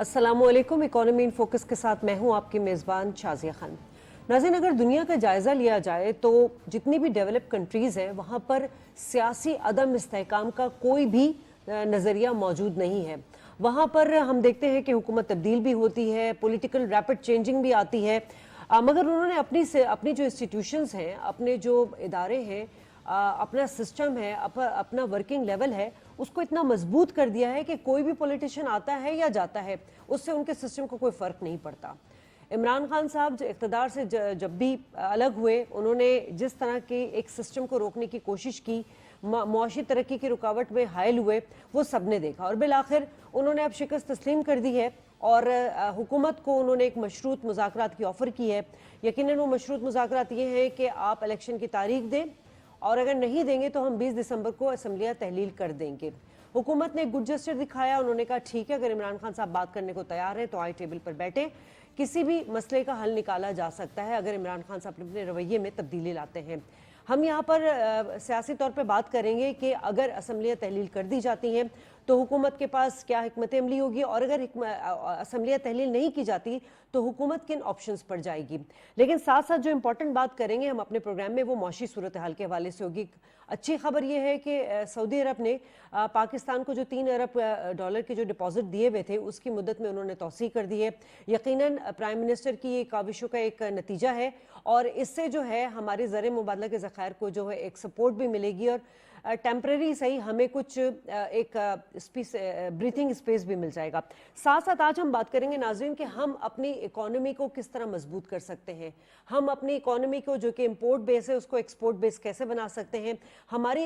अस्सलामु अलैकुम। Economy in focus के साथ मैं हूं आपकी मेज़बान शाज़िया खान। नाज़रीन, अगर दुनिया का जायज़ा लिया जाए तो जितनी भी डेवलप कंट्रीज़ हैं वहाँ पर सियासी अदम इस्तेहकाम का कोई भी नज़रिया मौजूद नहीं है। वहाँ पर हम देखते हैं कि हुकूमत तब्दील भी होती है, पॉलिटिकल रैपिड चेंजिंग भी आती है, मगर उन्होंने अपनी जो इंस्टीट्यूशंस हैं, अपने जो इदारे हैं, अपना सिस्टम है, अपना वर्किंग लेवल है, उसको इतना मजबूत कर दिया है कि कोई भी पॉलिटिशियन आता है या जाता है उससे उनके सिस्टम को कोई फ़र्क नहीं पड़ता। इमरान खान साहब इक़्तिदार से जब भी अलग हुए, उन्होंने जिस तरह के एक सिस्टम को रोकने की कोशिश की, मुआशी तरक्की की रुकावट में हायल हुए, वो सब ने देखा और बिल आखिर उन्होंने अब शिकस्त तस्लीम कर दी है और हुकूमत को उन्होंने एक मशरूत मुज़ाकरात की ऑफ़र की है। यकीनन वो मशरूत मुज़ाकरात ये हैं कि आप इलेक्शन की तारीख दें और अगर नहीं देंगे तो हम 20 दिसंबर को असम्बलियाँ तहलील कर देंगे। हुकूमत ने गुड जेस्चर दिखाया, उन्होंने कहा ठीक है, अगर इमरान खान साहब बात करने को तैयार हैं तो आए टेबल पर बैठे, किसी भी मसले का हल निकाला जा सकता है अगर इमरान खान साहब अपने रवैये में तब्दीली लाते हैं। हम यहाँ पर सियासी तौर पर बात करेंगे कि अगर असम्बलियाँ तहलील कर दी जाती हैं तो हुकूमत के पास क्या हिकमत अमली होगी और अगर असम्बलियाँ तहलील नहीं की जाती तो हुकूमत किन ऑप्शंस पर जाएगी। लेकिन साथ साथ जो इम्पोर्टेंट बात करेंगे हम अपने प्रोग्राम में वो मौशी सूरत हाल के हवाले से होगी। अच्छी खबर ये है कि सऊदी अरब ने पाकिस्तान को जो $3 अरब के जो डिपॉजिट दिए हुए थे उसकी मुद्दत में उन्होंने तौसी कर दी है। यकीनन प्राइम मिनिस्टर की ये काविशों का एक नतीजा है और इससे जो है हमारे ज़र मुबादला के ज़खायर को जो है एक सपोर्ट भी मिलेगी और टेम्परेरी सही हमें कुछ एक ब्रीथिंग स्पेस भी मिल जाएगा। साथ साथ आज हम बात करेंगे नाज़रीन कि हम अपनी इकोनॉमी को किस तरह मजबूत कर सकते हैं, हम अपनी इकोनॉमी को जो कि इंपोर्ट बेस है उसको एक्सपोर्ट बेस कैसे बना सकते हैं, हमारी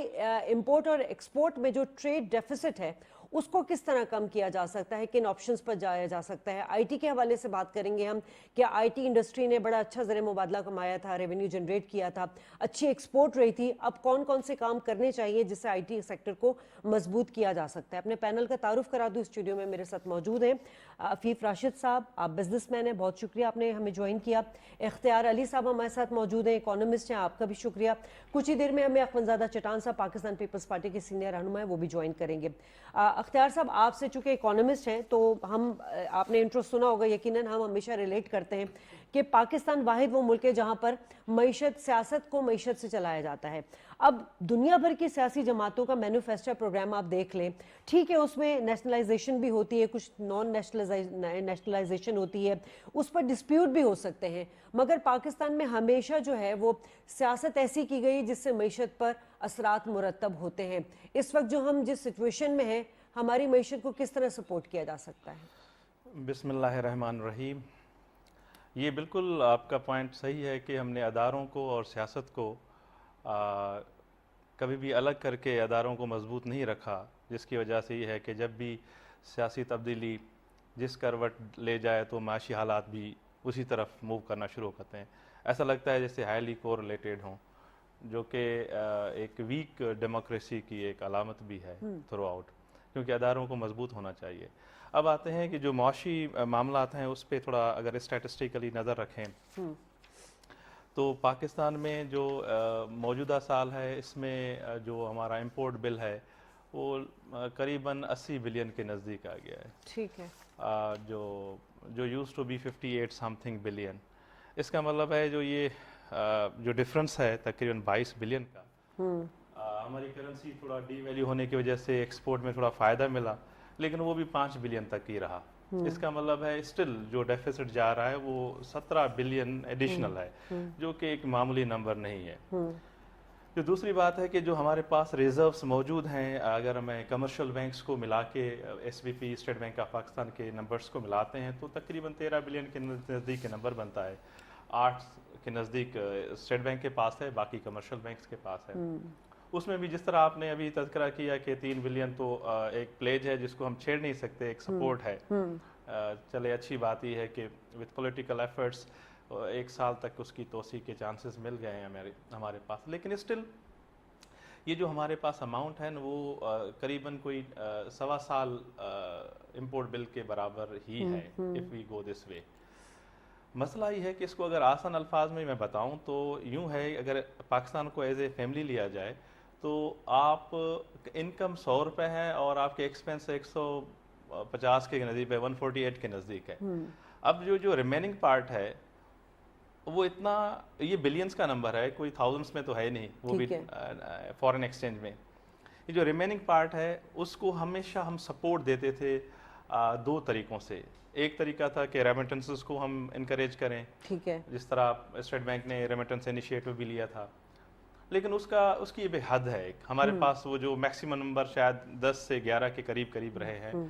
इंपोर्ट और एक्सपोर्ट में जो ट्रेड डेफिसिट है उसको किस तरह कम किया जा सकता है, किन ऑप्शंस पर जाया जा सकता है। आईटी के हवाले से बात करेंगे हम कि आईटी इंडस्ट्री ने बड़ा अच्छा ज़र मुबादला कमाया था, रेवेन्यू जनरेट किया था, अच्छी एक्सपोर्ट रही थी। अब कौन कौन से काम करने चाहिए जिससे आईटी सेक्टर को मजबूत किया जा सकता है। अपने पैनल का तारुफ करा दूँ। स्टूडियो में मेरे साथ मौजूद हैं अफीफ राशिद साहब, आप बिजनेसमैन हैं, बहुत शुक्रिया आपने हमें ज्वाइन किया। इख्तियार अली साहब हमारे साथ मौजूद हैं, इकोनॉमिस्ट हैं, आपका भी शुक्रिया। कुछ ही देर में हमें अखवंजादा चटान साहब पाकिस्तान पीपल्स पार्टी के सीनियर रहनुमा है, वो भी ज्वाइन करेंगे। अख्तियार साहब, आपसे चूंकि इकोनॉमिस्ट हैं तो हम आपने इंट्रो सुना होगा, यकीनन हम हमेशा रिलेट करते हैं कि पाकिस्तान वाहिद वो मुल्क है जहां पर मईशत, सियासत को मईशत से चलाया जाता है। अब दुनिया भर की सियासी जमातों का मैनिफेस्टो प्रोग्राम आप देख लें, ठीक है, उसमें नेशनलाइजेशन भी होती है, कुछ नॉन नेशनलाइजेशन होती है, उस पर डिस्प्यूट भी हो सकते हैं, मगर पाकिस्तान में हमेशा जो है वो सियासत ऐसी की गई जिससे मईशत पर असरात मुरतब होते हैं। इस वक्त जो हम जिस सिचुएशन में हैं, हमारी मईशत को किस तरह सपोर्ट किया जा सकता है? बिस्मिल्लाहिर्रहमानिर्रहीम। ये बिल्कुल आपका पॉइंट सही है कि हमने अदारों को और सियासत को कभी भी अलग करके अदारों को मजबूत नहीं रखा, जिसकी वजह से ये है कि जब भी सियासी तब्दीली जिस करवट ले जाए तो माशी हालात भी उसी तरफ मूव करना शुरू करते हैं। ऐसा लगता है जैसे हाईली कोरिलेटेड हों, जो कि एक वीक डेमोक्रेसी की एक अलामत भी है थ्रू आउट, क्योंकि अदारों को मजबूत होना चाहिए। अब आते हैं कि जो मुआशी मामलात हैं उस पर थोड़ा अगर स्टैटिस्टिकली नज़र रखें तो पाकिस्तान में जो मौजूदा साल है इसमें जो हमारा इंपोर्ट बिल है वो करीबन 80 बिलियन के नज़दीक आ गया है। ठीक है। जो used to be 58 something billion, इसका मतलब है जो ये जो डिफरेंस है तकरीबन 22 बिलियन का, हमारी करेंसी थोड़ा डी वैल्यू होने की वजह से एक्सपोर्ट में थोड़ा फ़ायदा मिला, लेकिन वो भी 5 बिलियन तक ही रहा। इसका मतलब है स्टिल जो डेफिसिट जा रहा है वो 17 बिलियन एडिशनल है, जो कि एक मामूली नंबर नहीं है। जो दूसरी बात है कि जो हमारे पास रिजर्व्स मौजूद हैं, अगर मैं कमर्शियल बैंक्स को मिला के SBP state bank of Pakistan के नंबर्स को मिलाते हैं तो तकरीबन 13 बिलियन के नज़दीक के नंबर बनता है। 8 के नज़दीक स्टेट बैंक के पास है, बाकी कमर्शियल बैंक्स के पास है। उसमें भी जिस तरह आपने अभी तज़किरा किया कि 3 बिलियन तो एक प्लेज है जिसको हम छेड़ नहीं सकते, एक सपोर्ट है। चले, अच्छी बात यह है कि विद पॉलिटिकल एफर्ट्स 1 साल तक उसकी तोसी के चांसेस मिल गए हैं हमारे पास, लेकिन स्टिल ये जो हमारे पास अमाउंट है वो करीबन कोई 1.25 साल इंपोर्ट बिल के बराबर ही है if we go this way. मसला ये है कि इसको अगर आसान अल्फाज में मैं बताऊं तो यूं है, अगर पाकिस्तान को एज ए फैमिली लिया जाए तो आप इनकम 100 रुपये है और आपके एक्सपेंस 150 के नज़दीक है, 148 के नज़दीक है। अब जो रिमेनिंग पार्ट है वो इतना, ये बिलियंस का नंबर है, कोई थाउजेंड्स में तो है नहीं, वो भी फॉरेन एक्सचेंज में। ये जो रिमेनिंग पार्ट है उसको हमेशा हम सपोर्ट देते थे दो तरीक़ों से। एक तरीका था कि रेमिटेंसेस को हम इनकरेज करें, ठीक है, जिस तरह स्टेट बैंक ने रेमिटेंस इनिशिएटिव भी लिया था, लेकिन उसकी भी हद है एक। हमारे पास वो जो मैक्सिमम नंबर शायद 10 से 11 के करीब रहे हैं।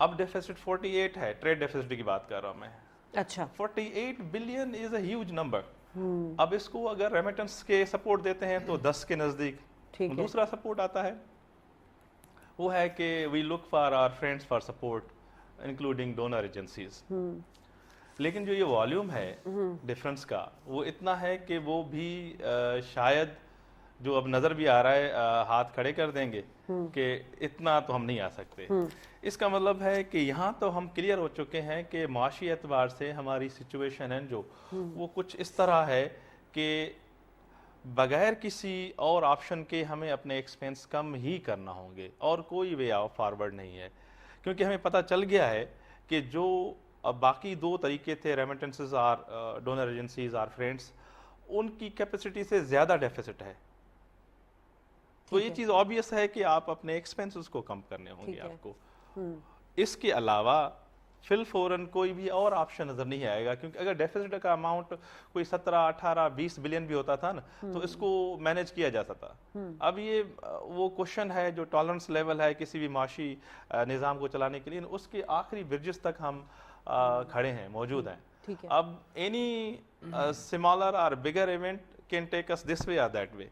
अब डेफिसिट 48 है, ट्रेड डेफिसिट की बात कर रहा हूँ मैं। अच्छा, 48 billion is a huge number. अब इसको अगर रेमिटेंस के सपोर्ट देते हैं तो 10 के नज़दीक। दूसरा सपोर्ट आता है वो है कि we look for our friends for support including donor agencies. लेकिन जो ये वॉल्यूम है डिफरेंस का, वो इतना है कि वो भी शायद जो अब नज़र भी आ रहा है हाथ खड़े कर देंगे कि इतना तो हम नहीं आ सकते। इसका मतलब है कि यहाँ तो हम क्लियर हो चुके हैं कि माशी एतबार से हमारी सिचुएशन है जो वो कुछ इस तरह है कि बगैर किसी और ऑप्शन के हमें अपने एक्सपेंस कम ही करना होंगे और कोई वे फॉरवर्ड नहीं है। क्योंकि हमें पता चल गया है कि जो बाकी दो तरीके थे, रेमिटेंसेस और डोनर एजेंसीज और फ्रेंड्स, उनकी कैपेसिटी से ज़्यादा डेफिसिट है। तो ये चीज़ ऑब्वियस है कि आप अपने एक्सपेंसेस को कम करने होंगे आपको। इसके अलावा फिल फौरन कोई भी और ऑप्शन नज़र नहीं आएगा, क्योंकि अगर डेफिसिट का अमाउंट कोई 17, 18, 20 बिलियन भी होता था ना तो इसको मैनेज किया जा सकता। अब ये वो क्वेश्चन है जो टॉलरेंस लेवल है किसी भी माशी निज़ाम को चलाने के लिए, उसके आखिरी ब्रिजेस तक हम खड़े हैं, मौजूद हैं। अब एनी स्मॉलर और bigger event can take us this way और दैट वे।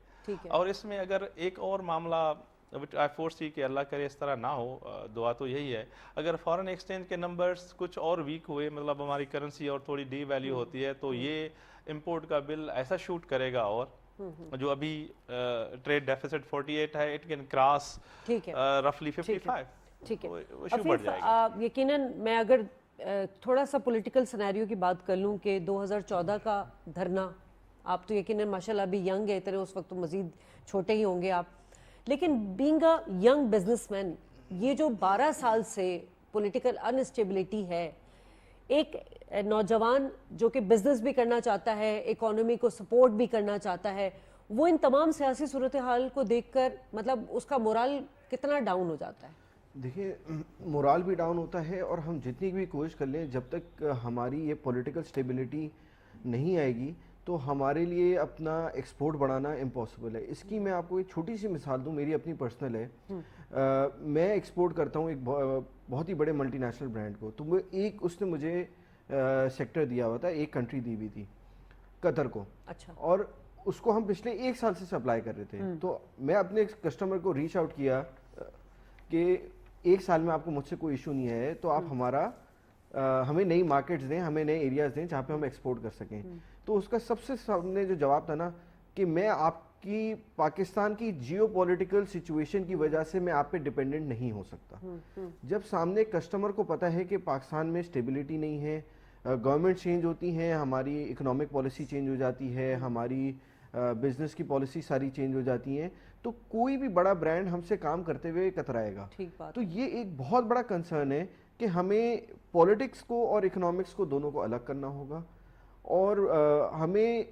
और इसमें अगर एक और मामला आई फोर्सी कि अल्लाह करे इस तरह ना हो, दुआ तो यही है, अगर फॉरेन एक्सचेंज के नंबर्स कुछ और वीक हुए, मतलब हमारी करेंसी और थोड़ी डी वैल्यू होती है, तो ये इंपोर्ट का बिल ऐसा शूट करेगा और जो अभी ट्रेड डेफिसिट 48 है, इट कैन क्रॉस रफली 55। ठीक है, वो शुरू बढ़ जाएगा। यकीनन मैं अगर थोड़ा सा पॉलिटिकल सिनेरियो की बात कर लूँ कि 2014 का धरना, आप तो यकीनन माशाल्लाह अभी यंग है इतने, उस वक्त तो मज़ीद छोटे ही होंगे आप, लेकिन बीइंग अ यंग बिजनेसमैन, ये जो 12 साल से पॉलिटिकल अनस्टेबिलिटी है, एक नौजवान जो कि बिजनेस भी करना चाहता है, इकोनॉमी को सपोर्ट भी करना चाहता है, वो इन तमाम सियासी सूरत हाल को देखकर मतलब उसका मोरल कितना डाउन हो जाता है? देखिए, मोरल भी डाउन होता है और हम जितनी भी कोशिश कर लें, जब तक हमारी ये पॉलिटिकल स्टेबिलिटी नहीं आएगी तो हमारे लिए अपना एक्सपोर्ट बढ़ाना इम्पॉसिबल है। इसकी मैं आपको एक छोटी सी मिसाल दूं, मेरी अपनी पर्सनल है। मैं एक्सपोर्ट करता हूं एक बहुत ही बड़े मल्टीनेशनल ब्रांड को, तो वो एक उसने मुझे सेक्टर दिया हुआ था, एक कंट्री दी हुई थी, कतर को। अच्छा। और उसको हम पिछले 1 साल से सप्लाई कर रहे थे। तो मैं अपने कस्टमर को रीच आउट किया कि 1 साल में आपको मुझसे कोई इशू नहीं है तो आप हमें नई मार्केट्स दें, हमें नए एरियाज दें जहाँ पे हम एक्सपोर्ट कर सकें। तो उसका सबसे सामने जो जवाब था ना कि मैं आपकी पाकिस्तान की जियोपॉलिटिकल सिचुएशन की वजह से मैं आप पे डिपेंडेंट नहीं हो सकता। जब सामने कस्टमर को पता है कि पाकिस्तान में स्टेबिलिटी नहीं है, गवर्नमेंट चेंज होती है, हमारी इकोनॉमिक पॉलिसी चेंज हो जाती है, हमारी बिजनेस की पॉलिसी सारी चेंज हो जाती हैं, तो कोई भी बड़ा ब्रांड हमसे काम करते हुए कतराएगा। तो ये एक बहुत बड़ा कंसर्न है कि हमें पॉलिटिक्स को और इकोनॉमिक्स को दोनों को अलग करना होगा और हमें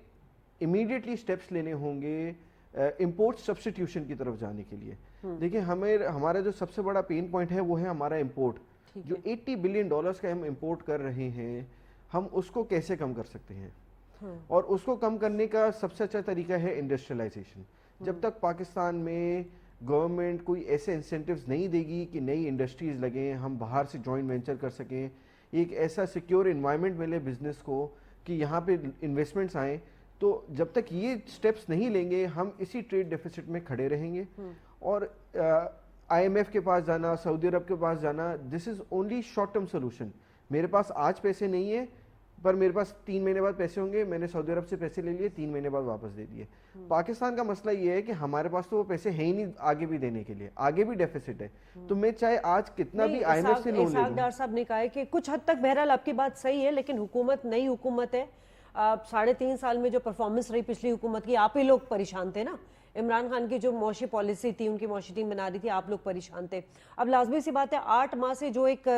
इमीडिएटली स्टेप्स लेने होंगे इंपोर्ट सब्स्टिट्यूशन की तरफ जाने के लिए। देखिए, हमारा जो सबसे बड़ा पेन पॉइंट है वो है हमारा इंपोर्ट। जो $80 बिलियन का हम इंपोर्ट कर रहे हैं, हम उसको कैसे कम कर सकते हैं? और उसको कम करने का सबसे अच्छा तरीका है इंडस्ट्रियलाइजेशन। जब तक पाकिस्तान में गवर्नमेंट कोई ऐसे इंसेंटिव्स नहीं देगी कि नई इंडस्ट्रीज लगें, हम बाहर से जॉइंट वेंचर कर सकें, एक ऐसा सिक्योर इन्वायरमेंट मिले बिजनेस को कि यहाँ पे इन्वेस्टमेंट्स आएँ, तो जब तक ये स्टेप्स नहीं लेंगे हम इसी ट्रेड डेफिसिट में खड़े रहेंगे। और IMF के पास जाना, सऊदी अरब के पास जाना, this is only short term solution. मेरे पास आज पैसे नहीं है पर मेरे पास 3 महीने बाद पैसे होंगे, मैंने सऊदी अरब से पैसे ले लिए, 3 महीने बाद वापस दे दिए। पाकिस्तान का मसला ये है कि हमारे पास तो वो पैसे हैं ही नहीं आगे भी देने के लिए, आगे भी डेफिसिट है। तो मैं चाहे आज कितना भी IMF से लोन ले लूं। डॉक्टर साहब ने कहा है कि कुछ हद तक बहरहाल आपकी बात सही है, लेकिन हुकूमत नई हुकूमत है, 3.5 साल में जो परफॉर्मेंस रही पिछली हुकूमत की, आप ही लोग परेशान थे ना, عمران خان کی جو معاشی پالیسی تھی، ان کی معاشی ٹیم بنا رہی تھی، آپ لوگ پریشان تھے. اب لازمی سی بات ہے 8 ماہ سے جو ایک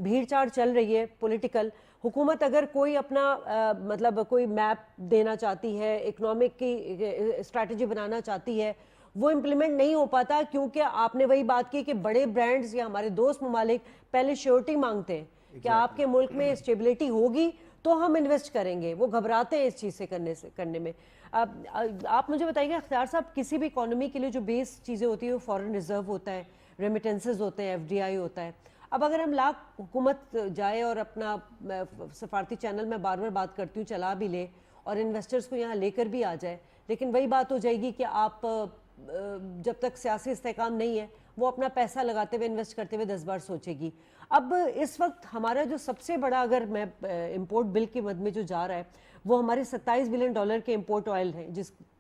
بھیڑ چاڑ چل رہی ہے پولیٹیکل، حکومت اگر کوئی اپنا مطلب کوئی میپ دینا چاہتی ہے، اکنامک کی اسٹریٹجی بنانا چاہتی ہے، وہ امپلیمنٹ نہیں ہو پاتا، کیونکہ آپ نے وہی بات کی کہ بڑے برانڈز یا ہمارے دوست ممالک پہلے شیورٹی مانگتے ہیں کہ آپ کے ملک میں اسٹیبلٹی ہوگی تو ہم انویسٹ کریں گے. وہ گھبراتے ہیں اس چیز سے کرنے میں. آپ مجھے بتائیے اختیار صاحب، کسی بھی اکانومی کے لیے جو بیس چیزیں ہوتی ہیں وہ فورن ریزرو ہوتا ہے، ریمیٹنسز ہوتے ہیں، FDI ہوتا ہے. اب اگر ہم لاکھ حکومت جائے اور اپنا سفارتی چینل میں بار بار بات کرتی ہوں چلا بھی لے اور انویسٹرز کو یہاں لے کر بھی آ جائے، لیکن وہی بات ہو جائے گی کہ آپ جب تک سیاسی استحکام نہیں ہے وہ اپنا پیسہ لگاتے ہوئے انویسٹ کرتے ہوئے 10 بار سوچے گی. اب اس وقت ہمارا جو سب سے بڑا اگر میں امپورٹ بل کی مد میں جو جا رہا ہے وہ ہمارے $27 بلین کے امپورٹ آئل ہیں،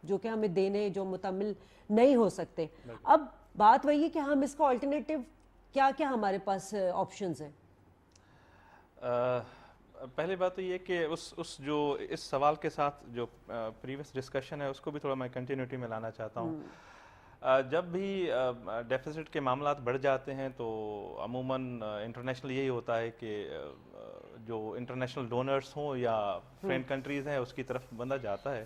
جو کہ ہمیں دینے جو متحمل نہیں ہو سکتے. اب بات وہی ہے کہ ہم اس کا آلٹرنیٹیو کیا ہمارے پاس آپشنز ہیں؟ پہلی بات تو یہ کہ اس جو اس سوال کے ساتھ جو پریویس ڈسکشن ہے اس کو بھی تھوڑا میں کنٹینیوٹی میں لانا چاہتا ہوں. جب بھی ڈیفیسٹ کے معاملات بڑھ جاتے ہیں تو عموماً انٹرنیشنل یہی ہوتا ہے کہ جو انٹرنیشنل ڈونرز ہوں یا فرینڈ کنٹریز ہیں اس کی طرف بندہ جاتا ہے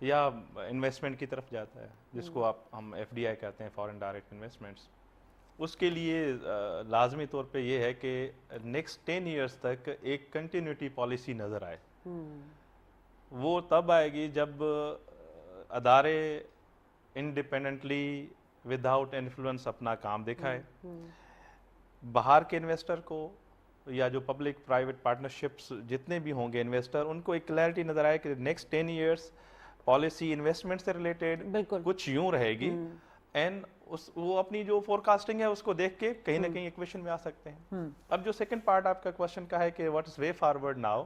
یا انویسٹمنٹ کی طرف جاتا ہے، جس کو ہم FDI کہتے ہیں، فارن ڈائریکٹ انویسٹمنٹس. اس کے لیے لازمی طور پہ یہ ہے کہ نیکسٹ 10 ایئرس تک ایک کنٹینیوٹی پالیسی نظر آئے. وہ تب آئے گی جب ادارے انڈیپینڈنٹلی وداؤٹ انفلوئنس اپنا کام دکھائے. باہر کے انویسٹر کو یا جو پبلک پرائیویٹ پارٹنرشپس جتنے بھی ہوں گے انویسٹر، ان کو ایک کلیئرٹی نظر آئے کہ نیکسٹ 10 ایئرس پالیسی انویسٹمنٹ سے ریلیٹڈ کچھ یوں رہے گی، اینڈ وہ اپنی جو فور کاسٹنگ ہے اس کو دیکھ کے کہیں نہ کہیں ایکویشن میں آ سکتے ہیں. اب جو سیکنڈ پارٹ آپ کا کوشچن کا ہے کہ what is way forward now,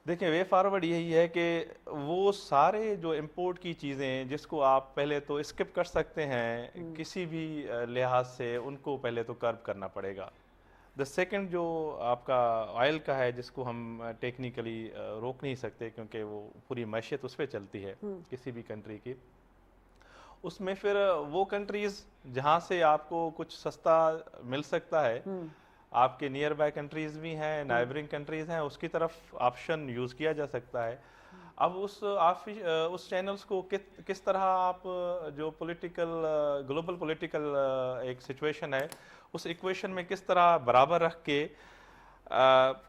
دیکھیں وے فارورڈ یہی ہے کہ وہ سارے جو امپورٹ کی چیزیں جس کو آپ پہلے تو اسکپ کر سکتے ہیں کسی بھی لحاظ سے، ان کو پہلے تو کرب کرنا پڑے گا. دا سیکنڈ جو آپ کا آئل کا ہے، جس کو ہم ٹیکنیکلی روک نہیں سکتے کیونکہ وہ پوری معیشت اس پہ چلتی ہے کسی بھی کنٹری کی، اس میں پھر وہ کنٹریز جہاں سے آپ کو کچھ سستا مل سکتا ہے، آپ کے نیئر بائی کنٹریز بھی ہیں، نائبرنگ کنٹریز ہیں، اس کی طرف آپشن یوز کیا جا سکتا ہے. اب اس چینلز کو کس طرح آپ جو پولیٹیکل گلوبل پولیٹیکل ایک سچویشن ہے اس ایکویشن میں کس طرح برابر رکھ کے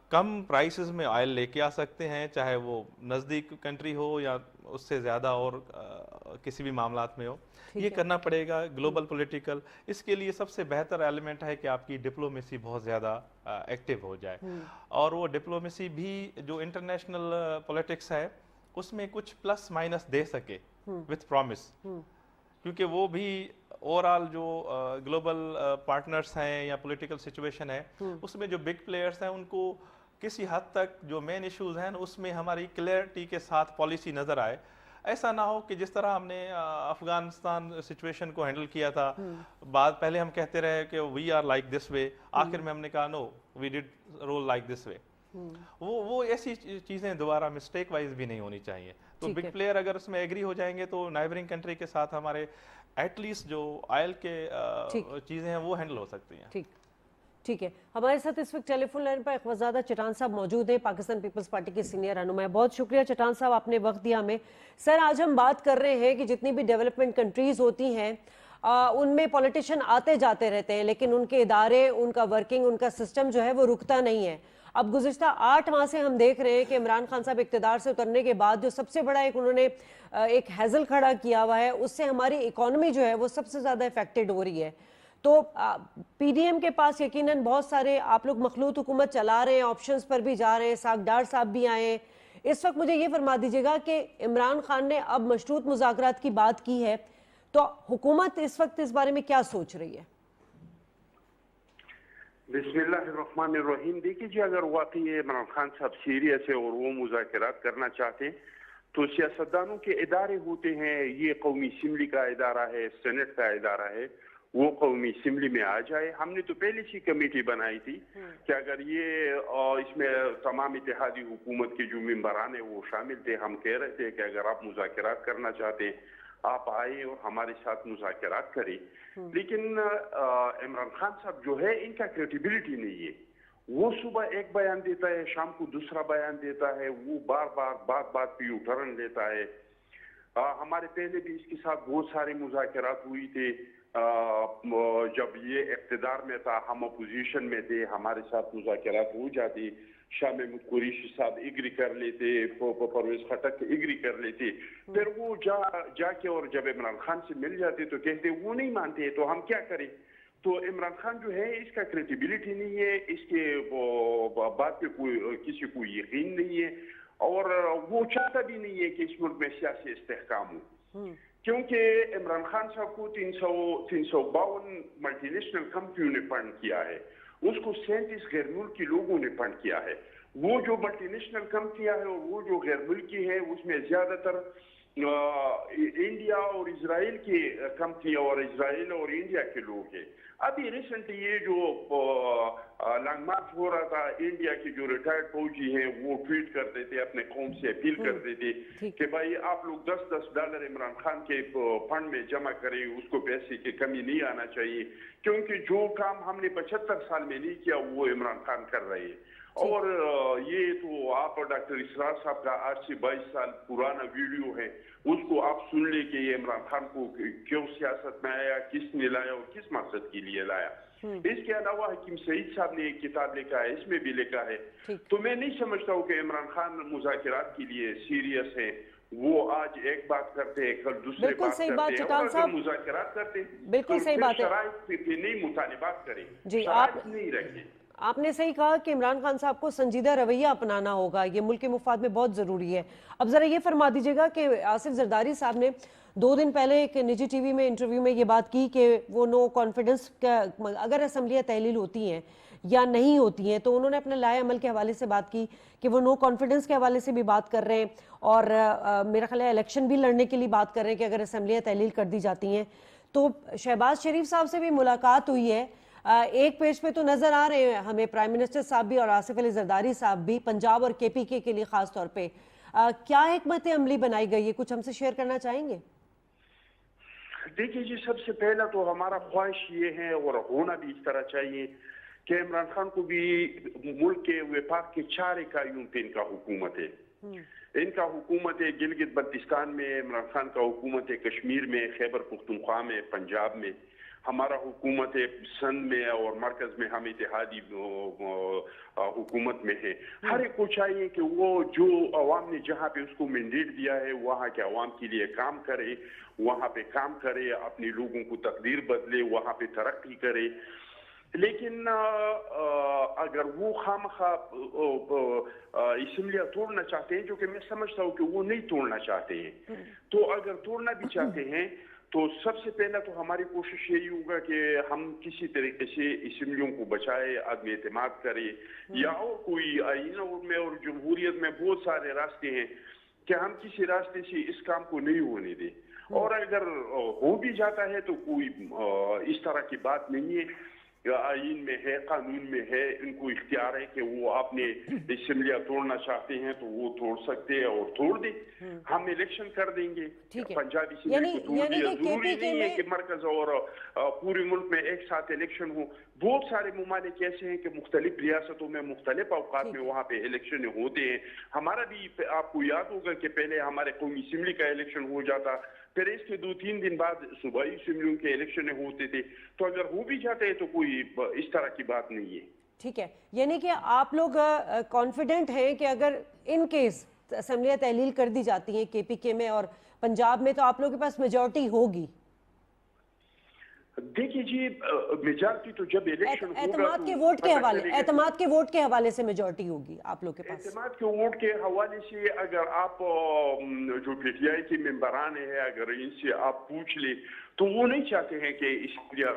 کم پرائسز میں آئل لے کے آ سکتے ہیں، چاہے وہ نزدیک کنٹری ہو یا اس سے زیادہ اور کسی بھی معاملات میں ہو، یہ کرنا پڑے گا گلوبل پولیٹیکل. اس کے لیے سب سے بہتر ایلیمنٹ ہے کہ آپ کی ڈپلومیسی بہت زیادہ ایکٹیو ہو جائے، اور وہ ڈپلومیسی بھی جو انٹرنیشنل پولیٹکس ہے اس میں کچھ پلس مائنس دے سکے وتھ پرومس، کیونکہ وہ بھی اوور آل جو گلوبل پارٹنرز ہیں یا پولیٹیکل سچویشن ہے اس میں جو بگ پلیئرز ہیں ان کو کسی حد تک جو مین ایشوز ہیں اس میں ہماری کلیئرٹی کے ساتھ پالیسی نظر آئے. ایسا نہ ہو کہ جس طرح ہم نے افغانستان سچویشن کو ہینڈل کیا تھا، بعد پہلے ہم کہتے رہے کہ وی آر لائک دس وے، آخر میں ہم نے کہا نو وی ڈڈ رول لائک دس وے. وہ ایسی چیزیں دوبارہ مسٹیک وائز بھی نہیں ہونی چاہیے. تو بگ پلیئر اگر اس میں ایگری ہو جائیں گے تو نائبرنگ کنٹری کے ساتھ ہمارے ایٹ لیسٹ جو آئل کے چیزیں ہیں وہ ہینڈل ہو سکتی ہیں. ٹھیک ہے. ہمارے ساتھ اس وقت ٹیلی فون لائن پر اخوانزادہ چٹان صاحب موجود ہیں، پاکستان پیپلز پارٹی کے سینئر رہنما. بہت شکریہ چٹان صاحب، آپ نے وقت دیا ہمیں. سر آج ہم بات کر رہے ہیں کہ جتنی بھی ڈیولپمنٹ کنٹریز ہوتی ہیں ان میں پولیٹیشین آتے جاتے رہتے ہیں، لیکن ان کے ادارے، ان کا ورکنگ، ان کا سسٹم جو ہے وہ رکتا نہیں ہے. اب گزشتہ 8 ماہ سے ہم دیکھ رہے ہیں کہ عمران خان صاحب اقتدار سے اترنے کے بعد جو سب سے بڑا انہوں نے ایک ہیزل کھڑا کیا ہوا ہے، اس سے ہماری اکانومی جو ہے وہ سب سے زیادہ افیکٹڈ ہو رہی ہے. تو پی ڈی ایم کے پاس یقیناً بہت سارے، آپ لوگ مخلوط حکومت چلا رہے ہیں، آپشنز پر بھی جا رہے ہیں، ساکھ ڈار صاحب بھی آئے ہیں. اس وقت مجھے یہ فرما دیجیے گا کہ عمران خان نے اب مشروط مذاکرات کی بات کی ہے، تو حکومت اس وقت اس بارے میں کیا سوچ رہی ہے؟ بسم اللہ الرحمن الرحیم. دیکھیے جی، اگر واقعی عمران خان صاحب سیریس ہے اور وہ مذاکرات کرنا چاہتے ہیں تو سیاستدانوں کے ادارے ہوتے ہیں، یہ قومی اسمبلی کا ادارہ ہے، سینٹ کا ادارہ ہے، وہ قومی اسمبلی میں آ جائے. ہم نے تو پہلے سی کمیٹی بنائی تھی کہ اگر یہ اس میں تمام اتحادی حکومت کے جو ممبران ہیں وہ شامل تھے. ہم کہہ رہے تھے کہ اگر آپ مذاکرات کرنا چاہتے ہیں، آپ آئے اور ہمارے ساتھ مذاکرات کریں. لیکن عمران خان صاحب جو ہے ان کا کریڈیبلٹی نہیں ہے. وہ صبح ایک بیان دیتا ہے, شام کو دوسرا بیان دیتا ہے, وہ بار بار بات پہ یو ٹرن لیتا ہے. ہمارے پہلے بھی اس کے ساتھ بہت سارے مذاکرات ہوئی تھے جب یہ اقتدار میں تھا, ہم اپوزیشن میں تھے, ہمارے ساتھ مذاکرات ہو جاتی. شاہ محمود قریشی صاحب ایگری کر لیتے, پرویز خٹک ایگری کر لیتے, پھر وہ جا کے اور جب عمران خان سے مل جاتے تو کہتے وہ نہیں مانتے تو ہم کیا کریں. تو عمران خان جو ہے اس کا کریڈیبلٹی نہیں ہے, اس کے بات پہ کسی کو یقین نہیں ہے, اور وہ چاہتا بھی نہیں ہے کہ اس ملک میں سیاسی استحکام ہو, کیونکہ عمران خان صاحب کو 352 ملٹی نیشنل کمپنیوں نے فنڈ کیا ہے, اس کو 37 غیر ملکی لوگوں نے فنڈ کیا ہے. وہ جو ملٹی نیشنل کمپنیاں ہیں اور وہ جو غیر ملکی ہیں اس میں زیادہ تر انڈیا اور اسرائیل کی کمپنیاں اور اسرائیل اور انڈیا کے لوگ ہیں. ابھی ریسنٹلی یہ جو لانگ مارچ ہو رہا تھا, انڈیا کے جو ریٹائرڈ فوجی ہیں وہ ٹویٹ کرتے تھے, اپنے قوم سے اپیل کرتے تھے کہ بھائی آپ لوگ $10 عمران خان کے فنڈ میں جمع کریں, اس کو پیسے کی کمی نہیں آنا چاہیے, کیونکہ جو کام ہم نے 75 سال میں نہیں کیا وہ عمران خان کر رہے ہیں. اور یہ تو آپ ڈاکٹر اسرار صاحب کا 8 سے 22 سال پرانا ویڈیو ہے, اس کو آپ سن لیں کہ یہ عمران خان کو کیوں سیاست میں آیا, کس نے لایا اور کس مقصد کے لیے لایا. اس کے علاوہ حکیم سعید صاحب نے ایک کتاب لکھا ہے, اس میں بھی لکھا ہے. تو میں نہیں سمجھتا ہوں کہ عمران خان مذاکرات کے لیے سیریس ہے. وہ آج ایک بات کرتے ہیں, کل دوسرے بات کرتے ہیں, اور اگر مذاکرات کرتے ہیں تو شرائط پہ نہیں مطالبات کریں, شرائط نہیں رکھیں. آپ نے صحیح کہا کہ عمران خان صاحب کو سنجیدہ رویہ اپنانا ہوگا, یہ ملک کے مفاد میں بہت ضروری ہے. اب ذرا یہ فرما دیجیے گا کہ آصف زرداری صاحب نے 2 دن پہلے ایک نجی ٹی وی میں انٹرویو میں یہ بات کی کہ وہ نو کانفیڈنس اگر اسمبلیاں تحلیل ہوتی ہیں یا نہیں ہوتی ہیں تو انہوں نے اپنے لائے عمل کے حوالے سے بات کی کہ وہ نو کانفیڈنس کے حوالے سے بھی بات کر رہے ہیں, اور میرا خیال ہے الیکشن بھی لڑنے کے لیے بات کر رہے ہیں کہ اگر اسمبلیاں تحلیل کر دی جاتی ہیں. تو شہباز شریف صاحب سے بھی ملاقات ہوئی ہے, ایک پیج پہ تو نظر آ رہے ہیں ہمیں پرائم منسٹر صاحب بھی اور آصف علی زرداری صاحب بھی, پنجاب اور KPK کے لیے خاص طور پہ. کیا حکمت عملی بنائی گئی ہے, کچھ ہم سے شیئر کرنا چاہیں گے؟ دیکھیے جی, سب سے پہلا تو ہمارا خواہش یہ ہے اور ہونا بھی اس طرح چاہیے کہ عمران خان کو بھی ملک کے وفاق کے 4 اکائیوں پہ ان کا حکومت ہے. ان کا حکومت ہے گلگت بلتستان میں, عمران خان کا حکومت ہے کشمیر میں, خیبر پختونخوا میں, پنجاب میں, ہمارا حکومت ہے سندھ میں, اور مرکز میں ہم اتحادی حکومت میں ہے. ہر ایک کو چاہیے کہ وہ جو عوام نے جہاں پہ اس کو مینڈیٹ دیا ہے وہاں کے عوام کے لیے کام کرے, وہاں پہ کام کرے, اپنے لوگوں کو تقدیر بدلے, وہاں پہ ترقی کرے. لیکن اگر وہ خواہ اسمبلیاں توڑنا چاہتے ہیں, جو کہ میں سمجھتا ہوں کہ وہ نہیں توڑنا چاہتے ہیں, تو اگر توڑنا بھی چاہتے ہیں تو سب سے پہلا تو ہماری کوشش یہی ہوگا کہ ہم کسی طریقے سے اسمبلیوں کو بچائے, عدم اعتماد کرے, یا اور کوئی آئین میں اور جمہوریت میں بہت سارے راستے ہیں کہ ہم کسی راستے سے اس کام کو نہیں ہونے دیں. اور اگر ہو بھی جاتا ہے تو کوئی اس طرح کی بات نہیں ہے, آئین میں ہے, قانون میں ہے, ان کو اختیار ہے کہ وہ اپنے اسمبلیاں توڑنا چاہتے ہیں تو وہ توڑ سکتے ہیں اور توڑ دیں. ہم الیکشن کر دیں گے, پنجاب اسمبلی کو توڑ دیا. ضروری نہیں ہے کہ مرکز اور پورے ملک میں ایک ساتھ الیکشن ہو. بہت سارے ممالک ایسے ہیں کہ مختلف ریاستوں میں مختلف اوقات میں وہاں پہ الیکشن ہوتے ہیں. ہمارا بھی آپ کو یاد ہوگا کہ پہلے ہمارے قومی اسمبلی کا الیکشن ہو جاتا, پھر اس کے 2-3 دن بعد صوبائی اسمبلیوں کے الیکشن ہوتے تھے. تو اگر ہو بھی جاتے ہیں تو کوئی اس طرح کی بات نہیں ہے. ٹھیک ہے, یعنی کہ آپ لوگ کانفیڈنٹ ہیں کہ اگر ان کیس اسمبلیاں تحلیل کر دی جاتی ہیں KPK میں اور پنجاب میں تو آپ لوگوں کے پاس میجورٹی ہوگی؟ دیکھیے جی, میجارٹی تو جب الیکشن ہوگا اعتماد کے ووٹ کے حوالے سے میجورٹی ہوگی آپ لوگ کے پاس. اعتماد کے ووٹ کے حوالے سے اگر آپ جو PTI کے ممبران ہیں اگر ان سے آپ پوچھ لیں تو وہ نہیں چاہتے ہیں کہ اسمبلیاں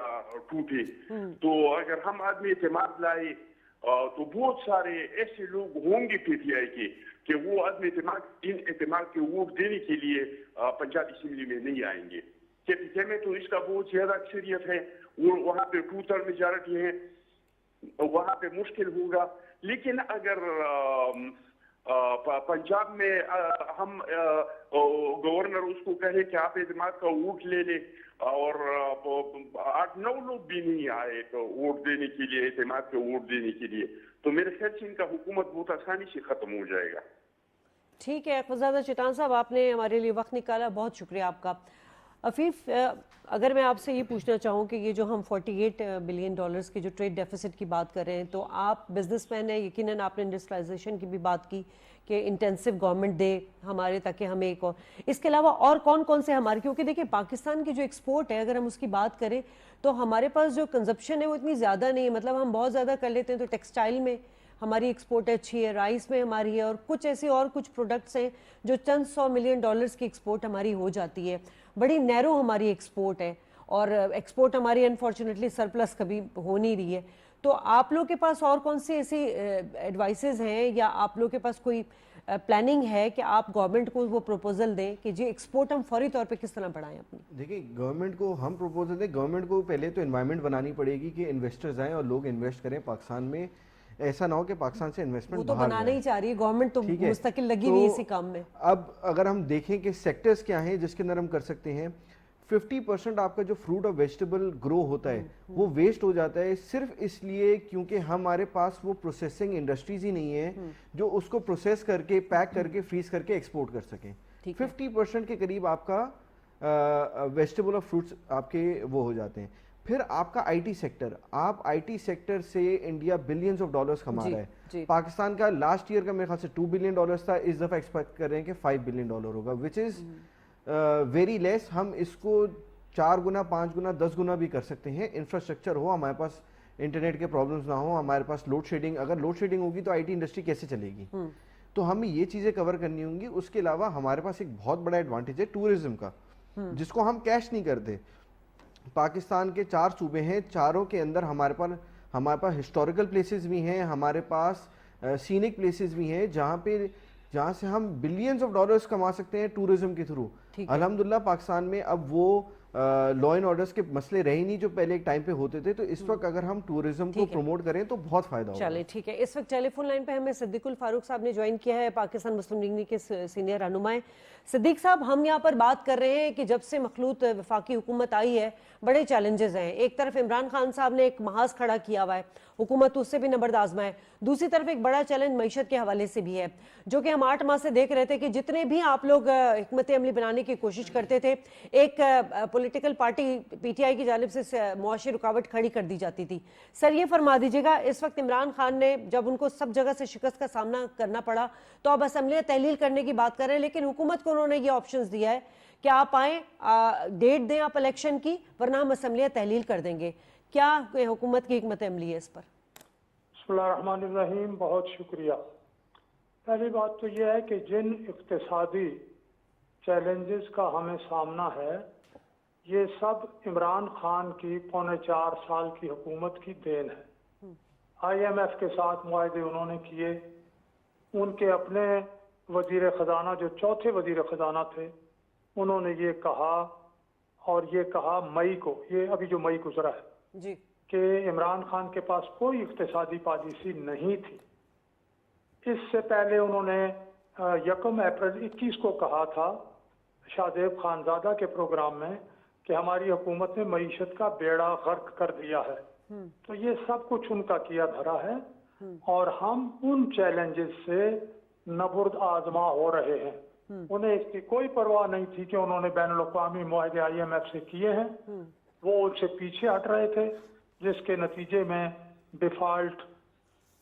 ٹوٹے. تو اگر ہم آدمی اعتماد لائے تو بہت سارے ایسے لوگ ہوں گے PTI کے کہ وہ آدمی اعتماد کے ووٹ دینے کے لیے پنجاب اسمبلی میں نہیں آئیں گے. KPK میں تو اس کا بہت زیادہ اکثریت ہے, وہاں پہ 2/3 میجارٹی ہے, وہاں پہ مشکل ہوگا. لیکن اگر पंजाब में हम गवर्नर उसको कहे कि आप एतमाद का वोट ले ले, और 8-9 लोग भी नहीं आए तो वोट देने के लिए, एतमाद का वोट देने के लिए, तो मेरे ख्याल से इनका हुकूमत बहुत आसानी से खत्म हो जाएगा। ठीक है खुजादा चिटान साहब, आपने हमारे लिए वक्त निकाला, बहुत शुक्रिया आपका। अफीफ, अगर मैं आपसे ये पूछना चाहूँ कि ये जो हम 48 बिलियन डॉलर्स के जो ट्रेड डेफिसिट की बात कर रहे हैं, तो आप बिजनेसमैन हैं, यकीनन आपने इंडस्ट्रियलाइजेशन की भी बात की कि इंटेंसिव गवर्नमेंट दे हमारे, ताकि हमें एक और, इसके अलावा और कौन कौन से हमारे, क्योंकि देखिए पाकिस्तान की जो एक्सपोर्ट है अगर हम उसकी बात करें तो हमारे पास जो कंजप्शन है वो इतनी ज़्यादा नहीं है, मतलब हम बहुत ज़्यादा कर लेते हैं, तो टेक्सटाइल में हमारी एक्सपोर्ट अच्छी है, राइस में हमारी है, और कुछ ऐसी और कुछ प्रोडक्ट्स हैं जो चंद 100 मिलियन डॉलर्स की एक्सपोर्ट हमारी हो जाती है, बड़ी नैरो हमारी एक्सपोर्ट है, और एक्सपोर्ट हमारी अनफॉर्चुनेटली सरप्लस कभी हो नहीं रही है। तो आप लोग के पास और कौन सी ऐसी एडवाइसेस हैं, या आप लोग के पास कोई प्लानिंग है कि आप गवर्नमेंट को वो प्रपोजल दें कि जी एक्सपोर्ट हम फौरी तौर पे किस तरह बढ़ाएं अपनी? देखिए, गवर्नमेंट को हम प्रपोजल दें, गवर्नमेंट को पहले तो एनवायरनमेंट बनानी पड़ेगी कि इन्वेस्टर्स आएँ और लोग इन्वेस्ट करें पाकिस्तान में। ऐसा ना हो कि पाकिस्तान से इन्वेस्टमेंट वो तो बनाना ही चाह रही है गवर्नमेंट, तो मुस्तकिल लगी हुई इसी काम में। अब अगर हम देखें कि सेक्टर्स क्या हैं जिसके अंदर हम कर सकते हैं, 50% आपका जो फ्रूट और वेजिटेबल ग्रो होता है वो वेस्ट हो जाता है, सिर्फ इसलिए क्योंकि हमारे पास वो प्रोसेसिंग इंडस्ट्रीज ही नहीं है जो उसको प्रोसेस करके, पैक करके, फ्रीज करके एक्सपोर्ट कर सकें। 50% के करीब आपका वेजिटेबल और फ्रूट्स आपके वो हो जाते हैं। फिर आपका आईटी सेक्टर, आप आईटी सेक्टर से इंडिया बिलियंस ऑफ डॉलर्स कमा रहा है। पाकिस्तान का लास्ट ईयर का मेरे ख्याल से $2 बिलियन था, इस दफा एक्सपेक्ट कर रहे हैं कि $5 बिलियन होगा, विच इज वेरी लेस। हम इसको 4 गुना, 5 गुना, 10 गुना भी कर सकते हैं। इंफ्रास्ट्रक्चर हो, हमारे पास इंटरनेट के प्रॉब्लम्स ना हो, हमारे पास लोड शेडिंग, अगर लोड शेडिंग होगी तो आईटी इंडस्ट्री कैसे चलेगी, तो हमें ये चीजें कवर करनी होंगी। उसके अलावा हमारे पास एक बहुत बड़ा एडवांटेज है टूरिज्म का, जिसको हम कैश नहीं करते। पाकिस्तान के 4 सूबे हैं, चारों के अंदर हमारे पास हिस्टोरिकल प्लेसेस भी हैं, हमारे पास सीनिक प्लेसेस भी हैं जहाँ से हम बिलियंस ऑफ डॉलर्स कमा सकते हैं टूरिज्म के थ्रू। अल्हम्दुलिल्लाह पाकिस्तान में अब वो लॉ एंड ऑर्डर्स के मसले रहे नहीं जो पहले एक टाइम पे होते थे, तो इस वक्त अगर हम टूरिज्म को प्रमोट करें तो बहुत फायदा होगा। चलिए ठीक है, इस वक्त टेलीफोन लाइन पे हमें सिद्दीकुल फारूक साहब ने ज्वाइन किया है, पाकिस्तान मुस्लिम लीग के सीनियर रहनुमाएं। सिद्दीक साहब, हम यहाँ पर बात कर रहे हैं कि जब से मखलूत वफाकी हुकूमत आई है बड़े चैलेंजेस हैं। एक तरफ इमरान खान साहब ने एक महाज खड़ा किया हुआ है, हुकूमत उससे भी नंबर आजमा है। दूसरी तरफ एक बड़ा चैलेंज मईशत के हवाले से भी है, जो कि हम 8 माह से देख रहे थे कि जितने भी आप लोग हिकमत अमली बनाने की कोशिश करते थे, एक पॉलिटिकल पार्टी पीटीआई की जानिब से मुआशी रुकावट खड़ी कर दी जाती थी। सर ये फरमा दीजिएगा, इस वक्त इमरान खान ने जब उनको सब जगह से शिकस्त का सामना करना पड़ा तो अब असम्बलियाँ तहलील करने की बात कर रहे हैं, लेकिन हुकूमत को उन्होंने ये ऑप्शंस दिया है कि आप आए, डेट दें आप इलेक्शन की, वरना हम असम्बलियाँ तहलील कर देंगे। क्या हुकूमत की हिकमत अमली है इस पर? बिस्मिल्लाहिर्रहमानिर्रहीम, बहुत शुक्रिया। पहली बात तो यह है कि जिन इक्तिसादी चैलेंजेस का हमें सामना है, ये सब इमरान खान की 4.25 साल की हुकूमत की देन है। IMF के साथ मुआहदे उन्होंने किए, उनके अपने वजीर ख़जाना जो चौथे वजीर ख़जाना थे, उन्होंने ये कहा, और ये कहा मई को, ये अभी जो मई गुजरा है जी, कि इमरान खान के पास कोई इक्तिसादी पॉलिसी नहीं थी। इससे पहले उन्होंने 1 अप्रैल 21 को कहा था शाहजेब खानजादा के प्रोग्राम में कि हमारी हुकूमत ने मईशत का बेड़ा गर्क कर दिया है। तो ये सब कुछ उनका किया धरा है, और हम उन चैलेंजेस से नबुर्द आजमा हो रहे हैं। उन्हें इसकी कोई परवाह नहीं थी कि उन्होंने बैनुल अक़वामी मुआहदे IMF से किए हैं, वो उनसे पीछे हट रहे थे, जिसके नतीजे में डिफॉल्ट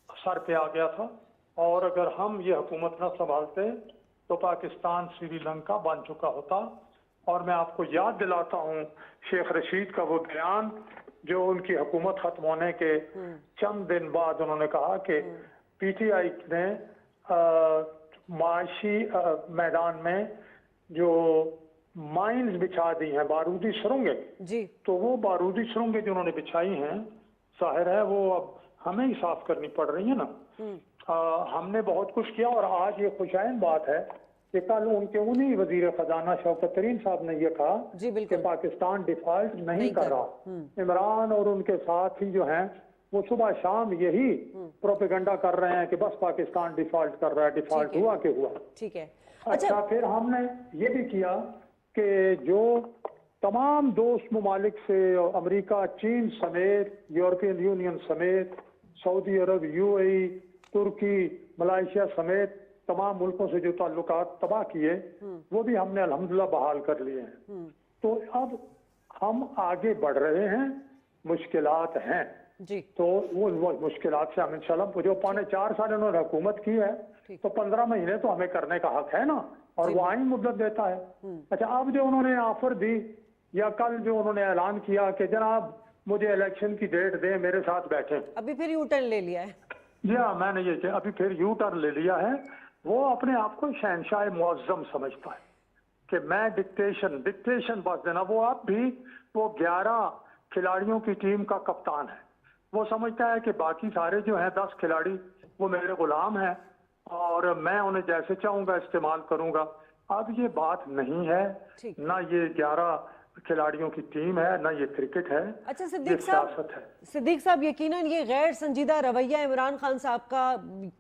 सर पे आ गया था। और अगर हम ये हुकूमत न संभालते तो पाकिस्तान श्रीलंका बन चुका होता। और मैं आपको याद दिलाता हूँ शेख रशीद का वो बयान जो उनकी हुकूमत खत्म होने के चंद दिन बाद उन्होंने कहा कि PTI ने माशी मैदान में जो माइंस बिछा दी हैं, बारूदी सुरंगें जी, तो वो बारूदी सुरंगें जो उन्होंने बिछाई हैं, जाहिर है वो अब हमें ही साफ करनी पड़ रही है ना। हमने बहुत कुछ किया, और आज ये खुशाइन बात है कि कल उनके उन्हीं वजीर खजाना शौकत तरीन साहब ने ये कहा कि पाकिस्तान डिफॉल्ट नहीं कर रहा। इमरान और उनके साथ ही जो हैं वो सुबह शाम यही प्रोपेगेंडा कर रहे हैं कि बस पाकिस्तान डिफॉल्ट कर रहा है, डिफॉल्ट ठीक है। हुआ कि हुआ। ठीक है। अच्छा, फिर हमने ये भी किया कि जो तमाम दोस्त ममालिक से, अमेरिका, चीन समेत, यूरोपियन यूनियन समेत, सऊदी अरब, यूएई, तुर्की, मलाइशिया समेत तमाम मुल्कों से जो ताल्लुकात तबाह किए, वो भी हमने अल्हम्दुलिल्लाह बहाल कर लिए हैं। तो अब हम आगे बढ़ रहे हैं, मुश्किलात हैं, जी तो वो मुश्किलात से हम इंशाल्लाह, जो 4.5 साल उन्होंने हुकूमत की है, तो 15 महीने तो हमें करने का हक है ना, और वो आइन मुद्दत देता है। अच्छा, अब जो उन्होंने ऑफर दी या कल जो उन्होंने ऐलान किया कि जनाब मुझे इलेक्शन की डेट दें, मेरे साथ बैठे, अभी फिर यू टर्न ले लिया है। जी हाँ, मैंने ये कि अभी फिर यू टर्न ले लिया है। वो अपने आप को शहनशाह मुअज्जम समझता है कि मैं डिक्टेशन बस देना। वो अब भी वो 11 खिलाड़ियों की टीम का कप्तान है। वो समझता है कि बाकी सारे जो हैं 10 खिलाड़ी वो मेरे गुलाम हैं और मैं उन्हें जैसे चाहूंगा इस्तेमाल करूंगा। अब ये बात नहीं है, ठीक। ना ये 11 खिलाड़ियों की टीम है, ना ये क्रिकेट है। अच्छा ये सिद्दीक सियासत है। सिद्दीक साहब, यकीनन ये गैर संजीदा रवैया इमरान खान साहब का,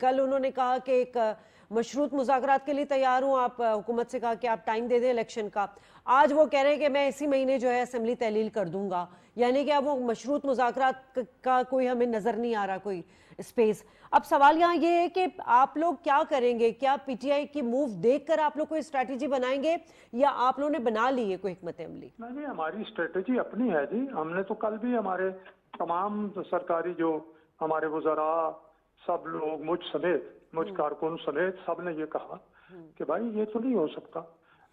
कल उन्होंने कहा कि एक मशरूत मुज़ाकरात के लिए तैयार हूं, आप हुकूमत से कहा कि आप टाइम दे दें इलेक्शन का। आज वो कह रहे हैं कि मैं इसी महीने जो है असेंबली तहलील कर दूंगा, यानी कि अब वो मशरूत मुज़ाकरात का कोई हमें नजर नहीं आ रहा कोई स्पेस। अब सवाल यहाँ ये है कि आप लोग क्या करेंगे? क्या पीटीआई की मूव देखकर आप लोग कोई स्ट्रैटेजी बनाएंगे या आप लोगों ने बना ली है कोई हिकमत अमली? नहीं, हमारी स्ट्रेटेजी अपनी है जी। हमने तो कल भी हमारे तमाम सरकारी जो हमारे वज़रा, सब लोग, मुझ कारकुन समेत सब ने ये कहा कि भाई ये तो नहीं हो सकता,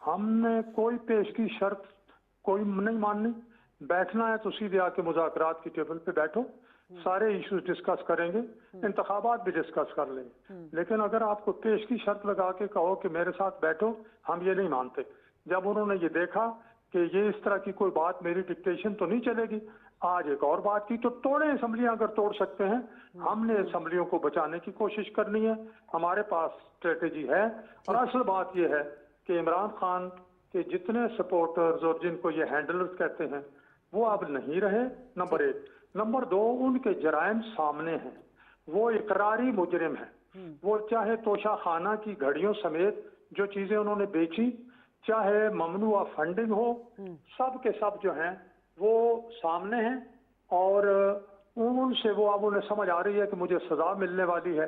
हमने कोई पेश की शर्त कोई नहीं माननी। बैठना है तो सीधे आके मुज़ाकरात की टेबल पे बैठो, सारे इश्यूज डिस्कस करेंगे, इंतखाबात भी डिस्कस कर लेंगे। लेकिन अगर आपको पेश की शर्त लगा के कहो कि मेरे साथ बैठो, हम ये नहीं मानते। जब उन्होंने ये देखा कि ये इस तरह की कोई बात, मेरी डिक्टेशन तो नहीं चलेगी, आज एक और बात की, तो तोड़े असम्बलियां अगर तोड़ सकते हैं। हमने असम्बलियों को बचाने की कोशिश करनी है, हमारे पास स्ट्रेटेजी है। और असल बात यह है कि इमरान खान के जितने सपोर्टर्स और जिनको ये हैंडलर्स कहते हैं वो अब नहीं रहे, नंबर 1। नंबर 2, उनके जराइम सामने हैं, वो इकरारी मुजरिम है। वो चाहे तोशा खाना की घड़ियों समेत जो चीजें उन्होंने बेची, चाहे ममनुआ फंडिंग हो, सब के सब जो हैं वो सामने हैं। और उनसे वो, अब उन्हें समझ आ रही है कि मुझे सजा मिलने वाली है,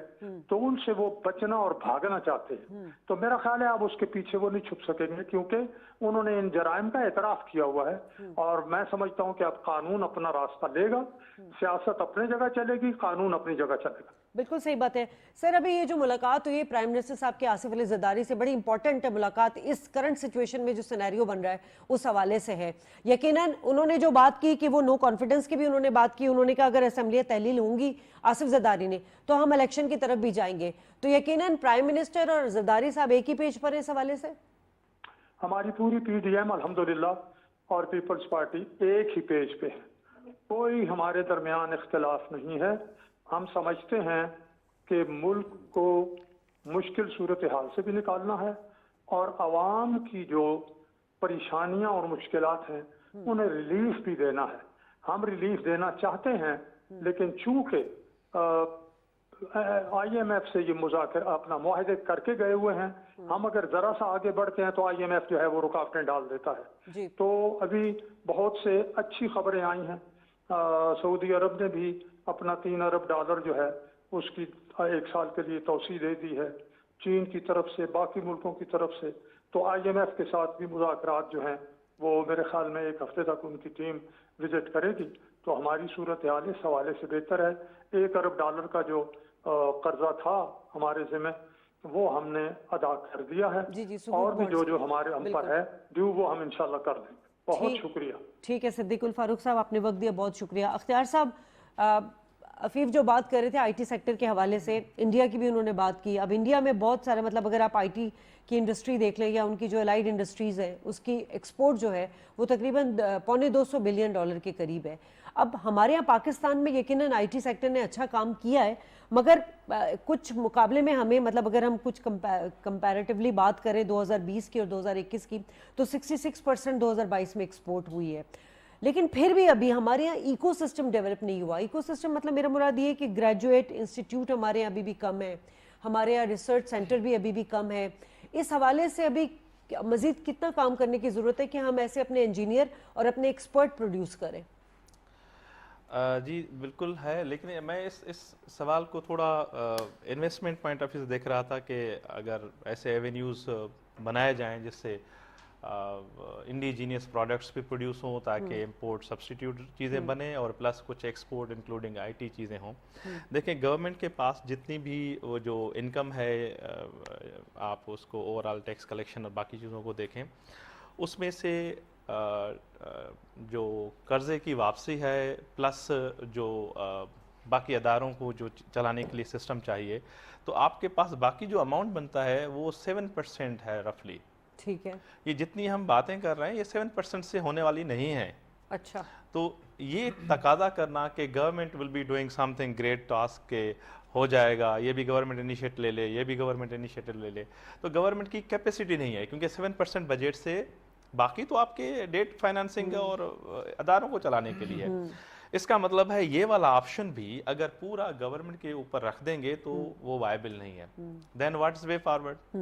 तो उनसे वो बचना और भागना चाहते हैं। तो मेरा ख्याल है अब उसके पीछे वो नहीं छुप सकेंगे, क्योंकि उन्होंने इन जराइम का एतराफ किया हुआ है। और मैं समझता हूं कि अब कानून अपना रास्ता लेगा, सियासत अपनी जगह चलेगी, कानून अपनी जगह चलेगा। बिल्कुल सही बात है सर। अभी ये जो मुलाकात हुई है प्राइम मिनिस्टर साहब के आसिफ अली जरदारी से, बड़ी इंपॉर्टेंट है मुलाकात, इस करंट सिचुएशन में जो सिनेरियो बन रहा है उस हवाले से है। यकीनन उन्होंने जो बात की कि वो नो कॉन्फिडेंस की भी उन्होंने बात की। उन्होंने कहा अगर असेंबलियां तहलील होंगी आसिफ जरदारी ने, तो हम इलेक्शन की तरफ भी जाएंगे। तो यकीनन प्राइम मिनिस्टर और जरदारी साहब एक ही पेज पर है इस हवाले से। हमारी पूरी पीडीएम अल्हम्दुलिल्लाह और पीपल्स पार्टी एक ही पेज पे है, कोई हमारे दरमियान इख्तिलाफ नहीं है। हम समझते हैं कि मुल्क को मुश्किल सूरत हाल से भी निकालना है और आवाम की जो परेशानियां और मुश्किलात हैं उन्हें रिलीफ भी देना है। हम रिलीफ देना चाहते हैं, लेकिन चूंकि IMF से ये मुज़ाकरा अपना मुआहदे करके गए हुए हैं, हम अगर जरा सा आगे बढ़ते हैं तो IMF जो है वो रुकावटें डाल देता है। तो अभी बहुत से अच्छी खबरें आई हैं। सऊदी अरब ने भी अपना $3 अरब जो है उसकी 1 साल के लिए तौसी दे दी है, चीन की तरफ से, बाकी मुल्कों की तरफ से। तो IMF के साथ भी मुज़ाकरात जो हैं वो मेरे ख्याल में 1 हफ्ते तक उनकी टीम विजिट करेगी। तो हमारी सूरत हाल इस हवाले से बेहतर है। $1 अरब का जो कर्जा था हमारे ज़िम्मे, वो हमने अदा कर दिया है। और भी जो हमारे हम पर है ड्यू, वो हम इंशाल्लाह कर देंगे। बहुत शुक्रिया। ठीक है सिद्दीकुल फारूक साहब, आपने वक्त दिया, बहुत शुक्रिया। अख्तियार साहब, अफीफ जो बात कर रहे थे IT सेक्टर के हवाले से, इंडिया की भी उन्होंने बात की। अब इंडिया में बहुत सारे, मतलब अगर आप IT की इंडस्ट्री देख लें या उनकी जो एलाइड इंडस्ट्रीज़ है, उसकी एक्सपोर्ट जो है वो तकरीबन $250 बिलियन के करीब है। अब हमारे यहाँ पाकिस्तान में यकीनन IT सेक्टर ने अच्छा काम किया है, मगर कुछ मुकाबले में हमें, मतलब अगर हम कुछ कंपैरेटिवली बात करें 2020 की और 2021 की, तो 66% 2022 में एक्सपोर्ट हुई है। لیکن پھر بھی ابھی ہمارے یہاں ایکو سسٹم ڈیولپ نہیں ہوا. ایکو سسٹم مطلب میرا مراد یہ ہے کہ گریجویٹ انسٹیٹیوٹ ہمارے یہاں ابھی بھی کم ہے, ہمارے یہاں ریسرچ سینٹر بھی ابھی بھی کم ہے. اس حوالے سے ابھی مزید کتنا کام کرنے کی ضرورت ہے کہ ہم ایسے اپنے انجینئر اور اپنے ایکسپرٹ پروڈیوس کریں؟ جی بالکل ہے, لیکن میں اس سوال کو تھوڑا انویسٹمنٹ پوائنٹ آف ویو سے دیکھ رہا تھا کہ اگر ایسے ایونیوز بنائے جائیں جس سے انڈیجینیس پروڈکٹس بھی پروڈیوس ہوں تاکہ امپورٹ سبسٹیٹیوٹ چیزیں بنیں اور پلس کچھ ایکسپورٹ انکلوڈنگ آئی ٹی چیزیں ہوں. دیکھیں گورنمنٹ کے پاس جتنی بھی وہ جو انکم ہے, آپ اس کو اوور آل ٹیکس کلیکشن اور باقی چیزوں کو دیکھیں, اس میں سے جو قرضے کی واپسی ہے پلس جو باقی اداروں کو جو چلانے کے لیے سسٹم چاہیے, تو آپ کے پاس باقی جو اماؤنٹ بنتا ہے وہ 7% ہے رفلی. ٹھیک ہے, یہ جتنی ہم باتیں کر رہے ہیں یہ 7% سے ہونے والی نہیں ہے. اچھا, تو یہ تقاضا کرنا کہ government will be doing something great task کے ہو جائے گا, یہ بھی گورنمنٹ انیشیٹ لے لے, یہ بھی گورنمنٹ انیشیٹو لے لے, تو گورنمنٹ کی کیپیسٹی نہیں ہے, کیونکہ 7% بجٹ سے باقی تو آپ کے ڈیٹ فائنانسنگ اور اداروں کو چلانے کے لیے ہے. اس کا مطلب ہے یہ والا آپشن بھی اگر پورا گورنمنٹ کے اوپر رکھ دیں گے تو وہ وائبل نہیں ہے. Then what's way forward?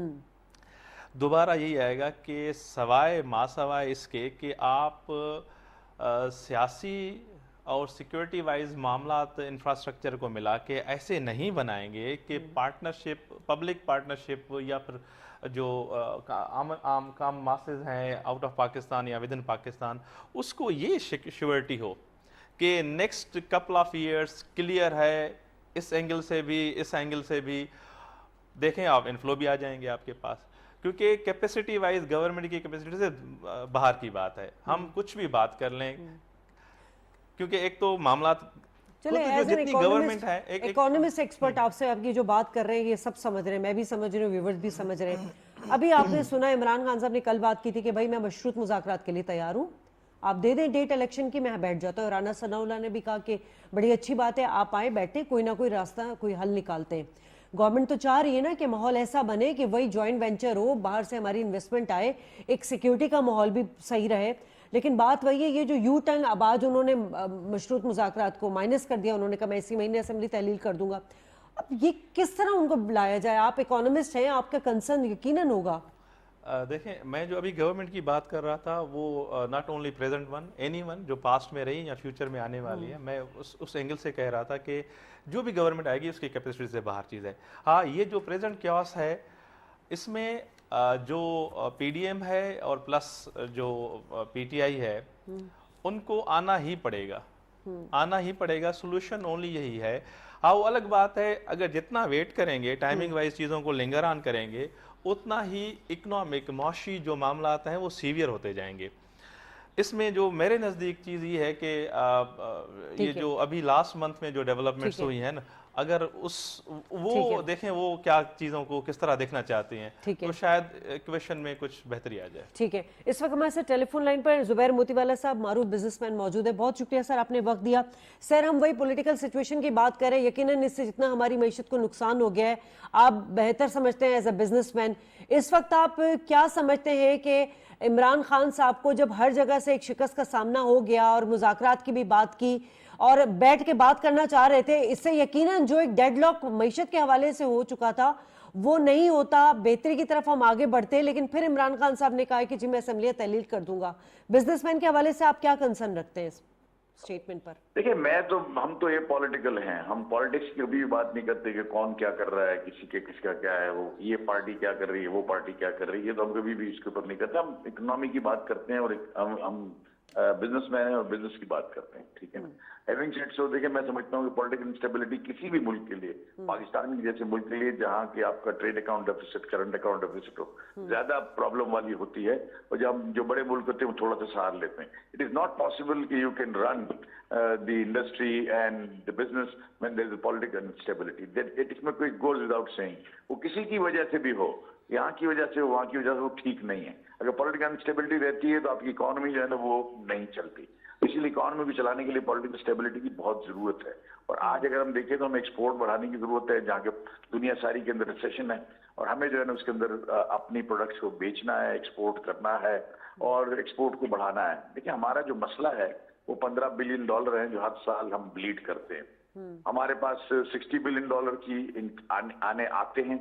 دوبارہ یہی آئے گا کہ سوائے ماسوائے اس کے کہ آپ سیاسی اور سیکیورٹی وائز معاملات انفراسٹرکچر کو ملا کے ایسے نہیں بنائیں گے کہ پارٹنرشپ, پبلک پارٹنرشپ یا پھر جو عام کام ماسز ہیں آؤٹ آف پاکستان یا ود ان پاکستان, اس کو یہ شیورٹی ہو کہ next couple of years clear ہے, اس اینگل سے بھی اس اینگل سے بھی. دیکھیں آپ انفلو بھی آ جائیں گے آپ کے پاس, کیونکہ کیپیسٹی وائز گورنمنٹ کی کیپیسٹی سے باہر کی بات ہے. ہم کچھ بھی بات کر لیں, کیونکہ ایک تو معاملات جتنی گورنمنٹ ہے, اکانومسٹ ایکسپرٹ آپ سے آپ کی جو بات کر رہے ہیں یہ سب سمجھ رہے ہیں, میں بھی سمجھ رہی ہوں, ویورز بھی سمجھ رہے ہیں. ابھی آپ نے سنا عمران خان صاحب نے کل بات کی تھی کہ بھائی میں مشروط مذاکرات کے لیے تیار ہوں, آپ دے دیں ڈیٹ الیکشن کی, میں بیٹھ جاتا ہوں. رانا ثناء اللہ نے بھی کہا کہ بڑی اچھی بات ہے, آپ آئیں بیٹھیں, کوئی نہ کوئی راستہ کوئی حل نکالتے ہیں. گورنمنٹ تو چاہ رہی ہے نا کہ ماحول ایسا بنے کہ وہی جوائنٹ وینچر ہو, باہر سے ہماری انویسٹمنٹ آئے, ایک سیکیورٹی کا ماحول بھی صحیح رہے. لیکن بات وہی ہے, یہ جو یو ٹرن اب آج انہوں نے مشروط مذاکرات کو مائنس کر دیا, انہوں نے کہا میں اسی مہینے اسمبلی تحلیل کر دوں گا. اب یہ کس طرح ان کو لایا جائے؟ آپ اکانومسٹ ہیں, آپ کا کنسرن یقیناً ہوگا. دیکھیں میں جو ابھی گورنمنٹ کی بات کر رہا تھا وہ not only present one, any one جو پاسٹ میں رہی یا فیوچر میں آنے والی ہے, میں اس اینگل سے کہہ رہا تھا کہ جو بھی گورنمنٹ آئے گی اس کی کیپیسٹی سے باہر چیز ہے. ہاں یہ جو پریزنٹ کیوس ہے اس میں جو پی ڈی ایم ہے اور پلس جو پی ٹی آئی ہے ان کو آنا ہی پڑے گا, آنا ہی پڑے گا. سولوشن اونلی یہی ہے. ہاں وہ الگ بات ہے, اگر جتنا ویٹ کریں گے, ٹائمنگ وائز چیزوں کو لنگر آن کریں گے, اتنا ہی اکنامک معاشی جو معاملات ہیں وہ سیویئر ہوتے جائیں گے. اس میں جو میرے نزدیک چیز یہ ہے کہ یہ جو ابھی لاسٹ منتھ میں جو ڈیولپمنٹس ہوئی ہیں نا, اگر وہ دیکھیں وہ کیا چیزوں کو کس طرح دیکھنا چاہتے ہیں, تو شاید ایکویشن میں کچھ بہتری آ جائے. ٹھیک ہے, اس وقت ہمارے ساتھ ٹیلی فون لائن پر زبیر موتی والا صاحب, معروف بزنس مین موجود ہے. بہت شکریہ سر, آپ نے وقت دیا. سر ہم وہی پولیٹیکل سچویشن کی بات کریں, یقیناً اس سے جتنا ہماری معیشت کو نقصان ہو گیا ہے آپ بہتر سمجھتے ہیں ایز اے بزنس مین. اس وقت آپ کیا سمجھتے ہیں کہ عمران خان صاحب کو جب ہر جگہ سے ایک شکست کا سامنا ہو گیا اور مذاکرات کی بھی بات کی اور بیٹھ کے بات کرنا چاہ رہے تھے, اس سے یقیناً جو ایک ڈیڈ لاک معیشت کے حوالے سے ہو چکا تھا وہ نہیں ہوتا, بہتری کی طرف ہم آگے بڑھتے. لیکن پھر عمران خان صاحب نے کہا کہ جی میں اسمبلیاں تحلیل کر دوں گا. بزنس مین کے حوالے سے آپ کیا کنسرن رکھتے ہیں اس اسٹیٹمنٹ پر؟ دیکھیں ہم تو یہ پولیٹیکل ہیں, ہم پالیٹکس کی کبھی بھی بات نہیں کرتے کہ کون کیا کر رہا ہے, کس کا کیا ہے, وہ یہ پارٹی کیا کر رہی ہے, وہ پارٹی کیا کر رہی ہے, تو ہم کبھی بھی اس کے اوپر نہیں کرتے. ہم اکنامی کی بات کرتے ہیں اور ہم بزنس مین ہیں اور بزنس کی بات کرتے ہیں, ٹھیک ہے نا. ہیونگ سیڈ سو دیکھیں میں سمجھتا ہوں کہ پولیٹیکل انسٹیبلٹی کسی بھی ملک کے لیے, پاکستان کے جیسے ملک کے لیے جہاں کہ آپ کا trade account deficit, current account deficit ہو, زیادہ پرابلم والی ہوتی ہے. اور جو بڑے ملک ہوتے ہیں وہ تھوڑا سا سہار لیتے ہیں. اٹ از ناٹ پاسبل کہ you can run the industry and the business when there is a political instability. It goes without saying. وہ کسی کی وجہ سے بھی ہو, یہاں کی وجہ سے ہو, وہاں کی وجہ سے, وہ ٹھیک نہیں ہے. اگر پولیٹیکل انسٹیبلٹی رہتی ہے تو آپ کی اکانومی جو ہے نا وہ نہیں چلتی. اسی لیے اکانومی کو چلانے کے لیے پولیٹیکل اسٹیبلٹی کی بہت ضرورت ہے. اور آج اگر ہم دیکھیں تو ہمیں ایکسپورٹ بڑھانے کی ضرورت ہے, جہاں کہ دنیا ساری کے اندر ریسیشن ہے, اور ہمیں جو ہے نا اس کے اندر اپنی پروڈکٹس کو بیچنا ہے, ایکسپورٹ کرنا ہے اور ایکسپورٹ کو بڑھانا ہے. دیکھیں ہمارا جو مسئلہ ہے वो $15 बिलियन हैं जो हर साल हम ब्लीड करते हैं। हमारे पास $60 बिलियन की आने आते हैं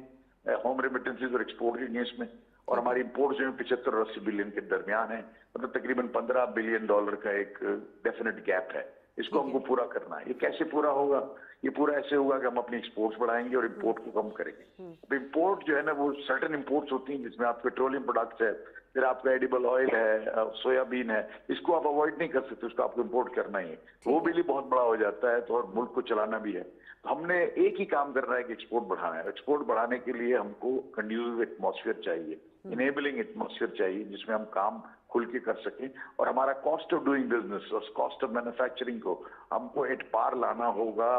होम रेमिटेंसेज और एक्सपोर्ट के अगेंस्ट में, और हमारी इंपोर्ट जो है 75 और 80 बिलियन के दरमियान है, मतलब तकरीबन $15 बिलियन का एक डेफिनेट गैप है। इसको हमको पूरा करना है। ये कैसे पूरा होगा? ये पूरा ऐसे होगा कि हम अपनी एक्सपोर्ट्स बढ़ाएंगे और इंपोर्ट को कम करेंगे। अब इंपोर्ट जो है ना, वो सर्टेन इंपोर्ट्स होती हैं जिसमें आप पेट्रोलियम प्रोडक्ट्स है, फिर आपका एडिबल ऑयल है, सोयाबीन है, इसको आप अवॉइड नहीं कर सकते, उसको आपको इंपोर्ट करना ही है। वो बिल बहुत बड़ा हो जाता है, तो और मुल्क को चलाना भी है। तो हमने एक ही काम करना है कि एक्सपोर्ट बढ़ाना है। एक्सपोर्ट बढ़ाने के लिए हमको कंड्यूसिव एटमॉस्फेयर चाहिए, इनेबलिंग एटमॉस्फेयर चाहिए, जिसमें हम काम खुल के कर सकें, और हमारा कॉस्ट ऑफ डूइंग बिजनेस और कॉस्ट ऑफ मैन्युफैक्चरिंग को हमको एट पार लाना होगा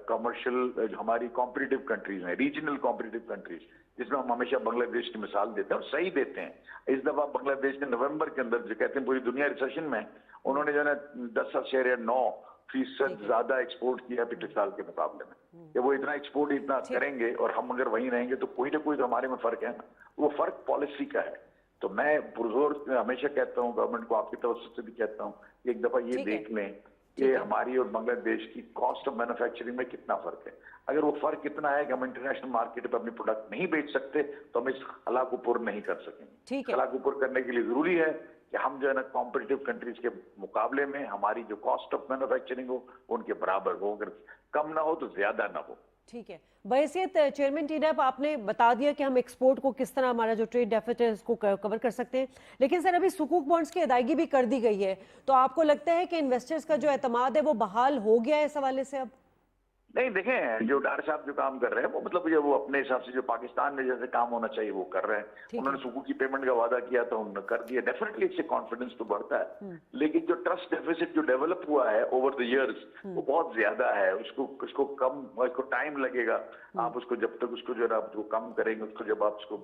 कमर्शियल हमारी कॉम्पिटिटिव कंट्रीज हैं, रीजनल कॉम्पिटिटिव कंट्रीज, जिसमें हम हमेशा बांग्लादेश की मिसाल देते हैं और सही देते हैं। इस दफा बांग्लादेश ने नवंबर के अंदर, जो कहते हैं पूरी दुनिया रिसेशन में, उन्होंने जो है 10.9% ज्यादा एक्सपोर्ट किया पिछले साल के मुकाबले में। कि वो इतना एक्सपोर्ट इतना करेंगे और हम अगर वहीं रहेंगे तो कोई ना कोई तो हमारे में फर्क है ना। वो फर्क पॉलिसी का है। तो मैं पुरजोर हमेशा कहता हूँ गवर्नमेंट को, आपकी तरफ से भी कहता हूँ, एक दफा ये देख लें कि हमारी और बांग्लादेश की कॉस्ट ऑफ मैन्युफैक्चरिंग में कितना फर्क है। अगर वो फर्क इतना है कि हम इंटरनेशनल मार्केट पर अपनी प्रोडक्ट नहीं बेच सकते, तो हम इस खला को पूर्ण नहीं कर सकेंगे। खला को पूर्ण करने के लिए जरूरी है कि हम जो है ना कॉम्पिटिटिव कंट्रीज के मुकाबले में हमारी जो कॉस्ट ऑफ मैन्युफैक्चरिंग हो उनके बराबर हो, अगर कम ना हो तो ज्यादा ना हो। ठीक है। बहैसियत चेयरमैन TDAP आपने बता दिया कि हम एक्सपोर्ट को किस तरह, हमारा जो ट्रेड डेफिसिट है उसको कवर कर सकते हैं, लेकिन सर अभी सुकूक बॉन्ड्स की अदायगी भी कर दी गई है, तो आपको लगता है कि इन्वेस्टर्स का जो एतमाद है वो बहाल हो गया है इस हवाले से? अब नहीं, देखें जो डार साहब जो काम कर रहे हैं वो मतलब वो अपने हिसाब से जो पाकिस्तान में जैसे काम होना चाहिए वो कर रहे हैं। उन्होंने सुकूक की पेमेंट का वादा किया तो उन्होंने कर दिया। डेफिनेटली इससे कॉन्फिडेंस तो बढ़ता है, लेकिन जो ट्रस्ट डेफिसिट जो डेवलप हुआ है ओवर द इयर्स वो बहुत ज्यादा है। उसको कम, उसको टाइम लगेगा। आप उसको जब तक उसको जो है आप उसको कम करेंगे, उसको जब आप उसको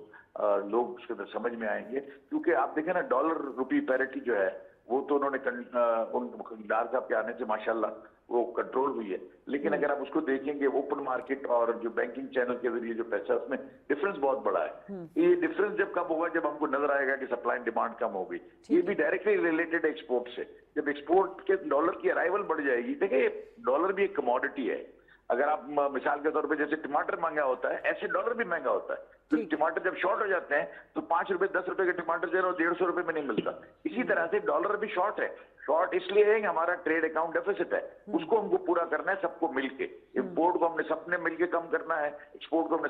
लोग उसके अंदर समझ में आएंगे। क्योंकि आप देखें ना, डॉलर रुपी पैरिटी जो है वो तो उन्होंने डार साहब के आने से माशाल्लाह वो कंट्रोल हुई है, लेकिन अगर आप उसको देखेंगे ओपन मार्केट और जो बैंकिंग चैनल के जरिए जो पैसा, उसमें डिफरेंस बहुत बड़ा है। ये डिफरेंस जब कब होगा? जब हमको नजर आएगा कि सप्लाई एंड डिमांड कम हो गई। ये भी डायरेक्टली रिलेटेड है एक्सपोर्ट से। जब एक्सपोर्ट के डॉलर की अराइवल बढ़ जाएगी, देखिए डॉलर भी एक कमोडिटी है। अगर आप मिसाल के तौर पे जैसे टमाटर महंगा होता है, ऐसे डॉलर भी महंगा होता है। तो टमाटर जब शॉर्ट हो जाते हैं तो 5 रुपए 10 रुपए के टमाटर जो है 150 रुपए में नहीं मिलता। इसी तरह से डॉलर भी शॉर्ट है। शॉर्ट इसलिए है कि हमारा ट्रेड अकाउंट डेफिसिट है, उसको हमको पूरा करना है सबको मिलके। इंपोर्ट को हमने सबने मिलके कम करना है, एक्सपोर्ट को हमने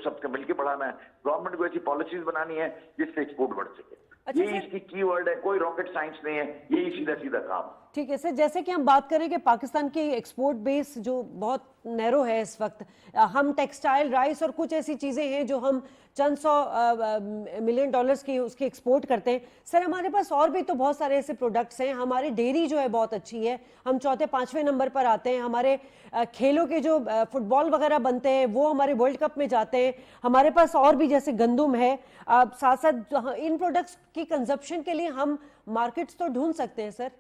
सबके मिलके बढ़ाना है। गवर्नमेंट को ऐसी पॉलिसीज बनानी है जिससे एक्सपोर्ट बढ़ सके। ये इसकी कीवर्ड है, कोई रॉकेट साइंस नहीं है, यही सीधा सीधा काम। ठीक है सर, जैसे कि हम बात करें कि पाकिस्तान की एक्सपोर्ट बेस जो बहुत नैरो है इस वक्त, हम टेक्सटाइल, राइस और कुछ ऐसी चीज़ें हैं जो हम चंद सौ मिलियन डॉलर्स की उसकी एक्सपोर्ट करते हैं। सर हमारे पास और भी तो बहुत सारे ऐसे प्रोडक्ट्स हैं। हमारी डेयरी जो है बहुत अच्छी है, हम चौथे 5वें नंबर पर आते हैं। हमारे खेलों के जो फुटबॉल वगैरह बनते हैं वो हमारे वर्ल्ड कप में जाते हैं। हमारे पास और भी जैसे गंदुम है, साथ साथ इन प्रोडक्ट्स की कंजप्शन के लिए हम मार्केट्स तो ढूंढ सकते हैं सर।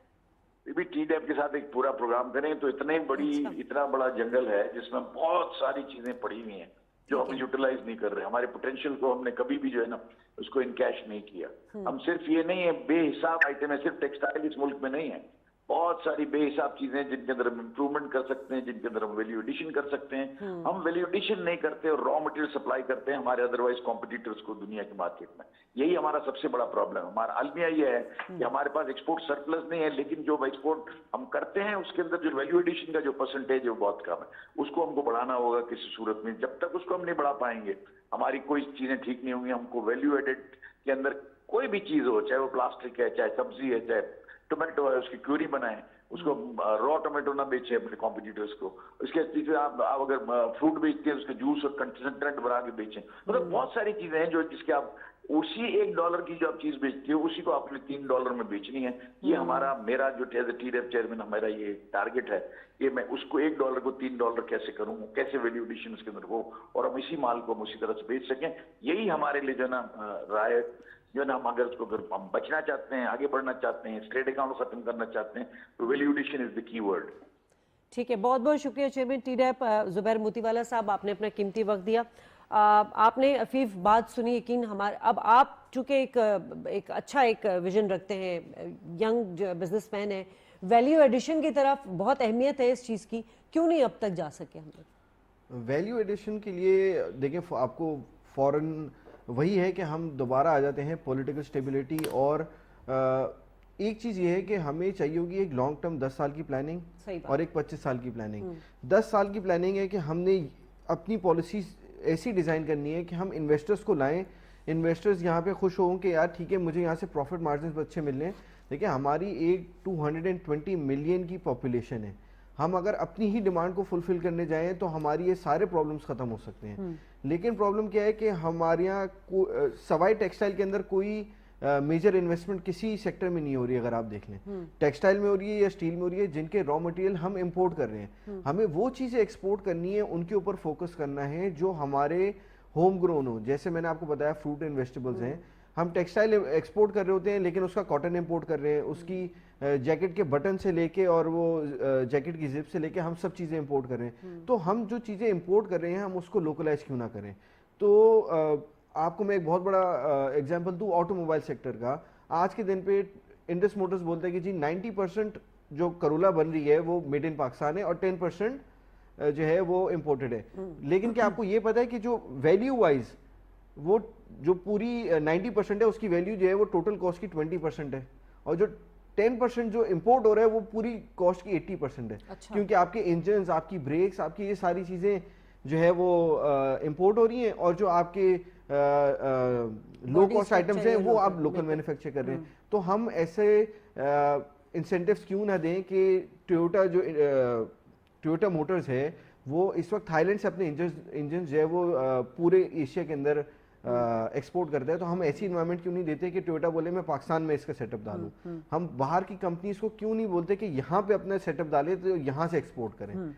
भी TDAP के साथ एक पूरा प्रोग्राम करें तो इतना बड़ा जंगल है जिसमें बहुत सारी चीजें पड़ी हुई हैं जो हम यूटिलाइज नहीं कर रहे। हमारे पोटेंशियल को हमने कभी भी जो है ना उसको इनकैश नहीं किया। हम सिर्फ ये नहीं है बेहिसाब आइटम है, सिर्फ टेक्सटाइल इस मुल्क में नहीं है, बहुत सारी बेहिसाब चीजें जिनके अंदर हम इंप्रूवमेंट कर सकते हैं, जिनके अंदर हम वैल्यू एडिशन कर सकते हैं। हम वैल्यू एडिशन नहीं करते और रॉ मटेरियल सप्लाई करते हैं हमारे अदरवाइज कॉम्पिटिटर्स को दुनिया के मार्केट में। यही हमारा सबसे बड़ा प्रॉब्लम है। हमारा अलमिया ये है कि हमारे पास एक्सपोर्ट सरप्लस नहीं है, लेकिन जो एक्सपोर्ट हम करते हैं उसके अंदर जो वैल्यू एडिशन का जो परसेंटेज है वो बहुत कम है। उसको हमको बढ़ाना होगा किसी सूरत में। जब तक उसको हम नहीं बढ़ा पाएंगे हमारी कोई चीजें ठीक नहीं होंगी। हमको वैल्यू एडेड के अंदर कोई भी चीज हो, चाहे वो प्लास्टिक है, चाहे सब्जी है, चाहे टोमेटो है, उसकी क्यूरी बनाए, उसको रॉ टोमेटो ना बेचे अपने कॉम्पिटिटर्स को। उसके पीछे आप अगर फ्रूट बेचते हैं उसके जूस और कंसंट्रेट बना के बेचें। मतलब बहुत सारी चीजें हैं जो जिसके आप उसी $1 की जो आप चीज बेचते हो उसी को आपने $3 में बेचनी है। ये हमारा मेरा जो TDAP चेयरमैन हमारा ये टारगेट है कि मैं उसको $1 को $3 कैसे करूं, कैसे वैल्यू एडिशन उसके अंदर हो और हम इसी माल को हम उसी तरह से बेच सकें। यही हमारे लिए जो ना राय जो ना, हम अगर हम बचना चाहते हैं, आगे बढ़ना चाहते हैं, ट्रेड अकाउंट खत्म करना चाहते हैं तो value addition is the key word. ठीक है, बहुत बहुत शुक्रिया चेयरमैन TDAP जुबैर मोतीवाला साहब, आपने अपना कीमती वक्त दिया। आपने अफीफ बात सुनी। यकीन हमारे अब आप चूंकि एक अच्छा एक विजन रखते हैं, यंग बिजनेसमैन है, वैल्यू एडिशन की तरफ बहुत अहमियत है इस चीज़ की, क्यों नहीं अब तक जा सके हम लोग? वैल्यू एडिशन के लिए देखिए आपको फॉरेन वही है कि हम दोबारा आ जाते हैं पॉलिटिकल स्टेबिलिटी, और एक चीज़ ये है कि हमें चाहिए होगी एक लॉन्ग टर्म 10 साल की प्लानिंग सही बात। और एक 25 साल की प्लानिंग। 10 साल की प्लानिंग है कि हमने अपनी पॉलिसी ऐसी डिज़ाइन करनी है कि हम इन्वेस्टर्स को लाएं, इन्वेस्टर्स यहाँ पे खुश हों कि यार ठीक है मुझे यहाँ से प्रॉफिट मार्जिन अच्छे मिल रहे हैं। देखिए हमारी एक 220 मिलियन की पॉपुलेशन है, हम अगर अपनी ही डिमांड को फुलफिल करने जाएं तो हमारी ये सारे प्रॉब्लम्स खत्म हो सकते हैं। लेकिन प्रॉब्लम क्या है कि हमारे यहाँ सवाई टेक्सटाइल के अंदर कोई मेजर इन्वेस्टमेंट किसी सेक्टर में नहीं हो रही है। अगर आप देख लें टेक्सटाइल में हो रही है या स्टील में हो रही है, जिनके रॉ मटेरियल हम इंपोर्ट कर रहे हैं, हमें वो चीज़ें एक्सपोर्ट करनी है, उनके ऊपर फोकस करना है जो हमारे होम ग्रोन हो। जैसे मैंने आपको बताया फ्रूट एंड वेजिटेबल्स हैं, हम टेक्सटाइल एक्सपोर्ट कर रहे होते हैं लेकिन उसका कॉटन इंपोर्ट कर रहे हैं, उसकी जैकेट के बटन से लेके और वो जैकेट की जिप से लेके हम सब चीज़ें इंपोर्ट कर रहे हैं। तो हम जो चीज़ें इंपोर्ट कर रहे हैं हम उसको लोकलाइज क्यों ना करें। तो आपको मैं एक बहुत बड़ा एग्जांपल दूं ऑटोमोबाइल सेक्टर का। आज के दिन पे इंडस मोटर्स बोलता है कि जी 90% जो करोला बन रही है वो मेड इन पाकिस्तान है और 10% जो है वो इम्पोर्टेड है। लेकिन क्या आपको ये पता है कि जो वैल्यू वाइज वो जो पूरी 90% है उसकी वैल्यू जो है वो टोटल कॉस्ट की 20% है, और जो 10% जो इंपोर्ट हो रहा है वो पूरी कॉस्ट की 80% है। अच्छा। क्योंकि आपके इंजन्स, आपकी ब्रेक्स, आपकी ये सारी चीज़ें जो है वो इंपोर्ट हो रही हैं, और जो आपके लो कॉस्ट आइटम्स हैं वो आप लोकल मैन्युफैक्चर कर रहे हैं। तो हम ऐसे इंसेंटिव्स क्यों ना दें कि टोयोटा मोटर्स है वो इस वक्त थाईलैंड से अपने इंजन जो है वो पूरे एशिया के अंदर एक्सपोर्ट करता है। तो हम ऐसी इन्वायरमेंट क्यों नहीं देते कि टोयोटा बोले मैं पाकिस्तान में इसका सेटअप डालूं। हम बाहर की कंपनीज को क्यों नहीं बोलते कि यहाँ पे अपना सेटअप डालें तो यहाँ से एक्सपोर्ट करें।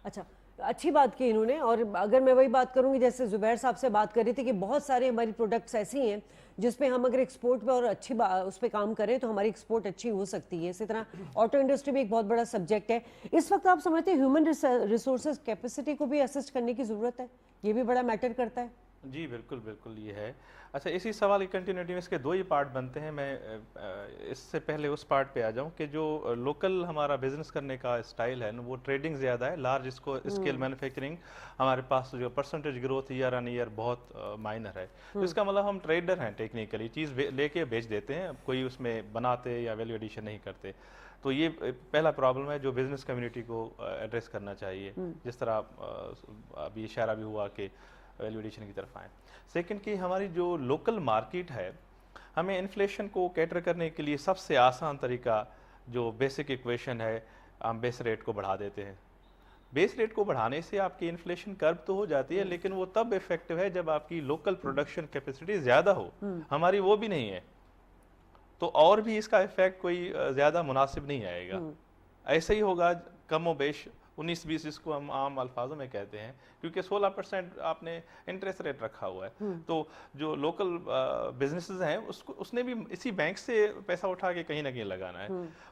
अच्छा, अच्छी बात की इन्होंने। और अगर मैं वही बात करूंगी जैसे जुबैर साहब से बात कर रही थी कि बहुत सारी हमारी प्रोडक्ट्स ऐसी हैं जिसपे हम अगर एक्सपोर्ट पे और अच्छी उस पर काम करें तो हमारी एक्सपोर्ट अच्छी हो सकती है। इसी तरह ऑटो इंडस्ट्री भी एक बहुत बड़ा सब्जेक्ट है। इस वक्त आप समझते हैं ह्यूमन रिसोर्सेज कैपेसिटी को भी असिस्ट करने की ज़रूरत है, ये भी बड़ा मैटर करता है? जी बिल्कुल बिल्कुल ये है। अच्छा, इसी सवाल की कंटिन्यूटी में इसके दो ही पार्ट बनते हैं। मैं इससे पहले उस पार्ट पे आ जाऊं कि जो लोकल हमारा बिजनेस करने का स्टाइल है वो ट्रेडिंग ज़्यादा है, लार्ज इसको स्केल मैन्युफैक्चरिंग हमारे पास जो percentage growth year on year बहुत माइनर है। तो इसका मतलब हम ट्रेडर हैं, टेक्निकली चीज़ लेके बेच देते हैं, कोई उसमें बनाते या वैल्यू एडिशन नहीं करते। तो ये पहला प्रॉब्लम है जो बिजनेस कम्युनिटी को एड्रेस करना चाहिए, जिस तरह अभी इशारा भी हुआ कि वैल्यू एडिशन की तरफ आए। सेकंड कि हमारी जो लोकल मार्केट है, हमें इन्फ्लेशन को कैटर करने के लिए सबसे आसान तरीका जो बेसिक इक्वेशन है, हम बेस रेट को बढ़ा देते हैं। बेस रेट को बढ़ाने से आपकी इन्फ्लेशन कर्व तो हो जाती है, लेकिन वो तब इफेक्टिव है जब आपकी लोकल प्रोडक्शन कैपेसिटी ज़्यादा हो। हमारी वो भी नहीं है, तो और भी इसका इफेक्ट कोई ज़्यादा मुनासिब नहीं आएगा। ऐसे ही होगा कम व बेश 19-20 इसको हम आम अल्फाजों में कहते हैं, क्योंकि 16% आपने इंटरेस्ट रेट रखा हुआ है। तो जो लोकल बिजनेसेस हैं उसने भी इसी बैंक से पैसा उठा के कहीं ना कहीं लगाना है,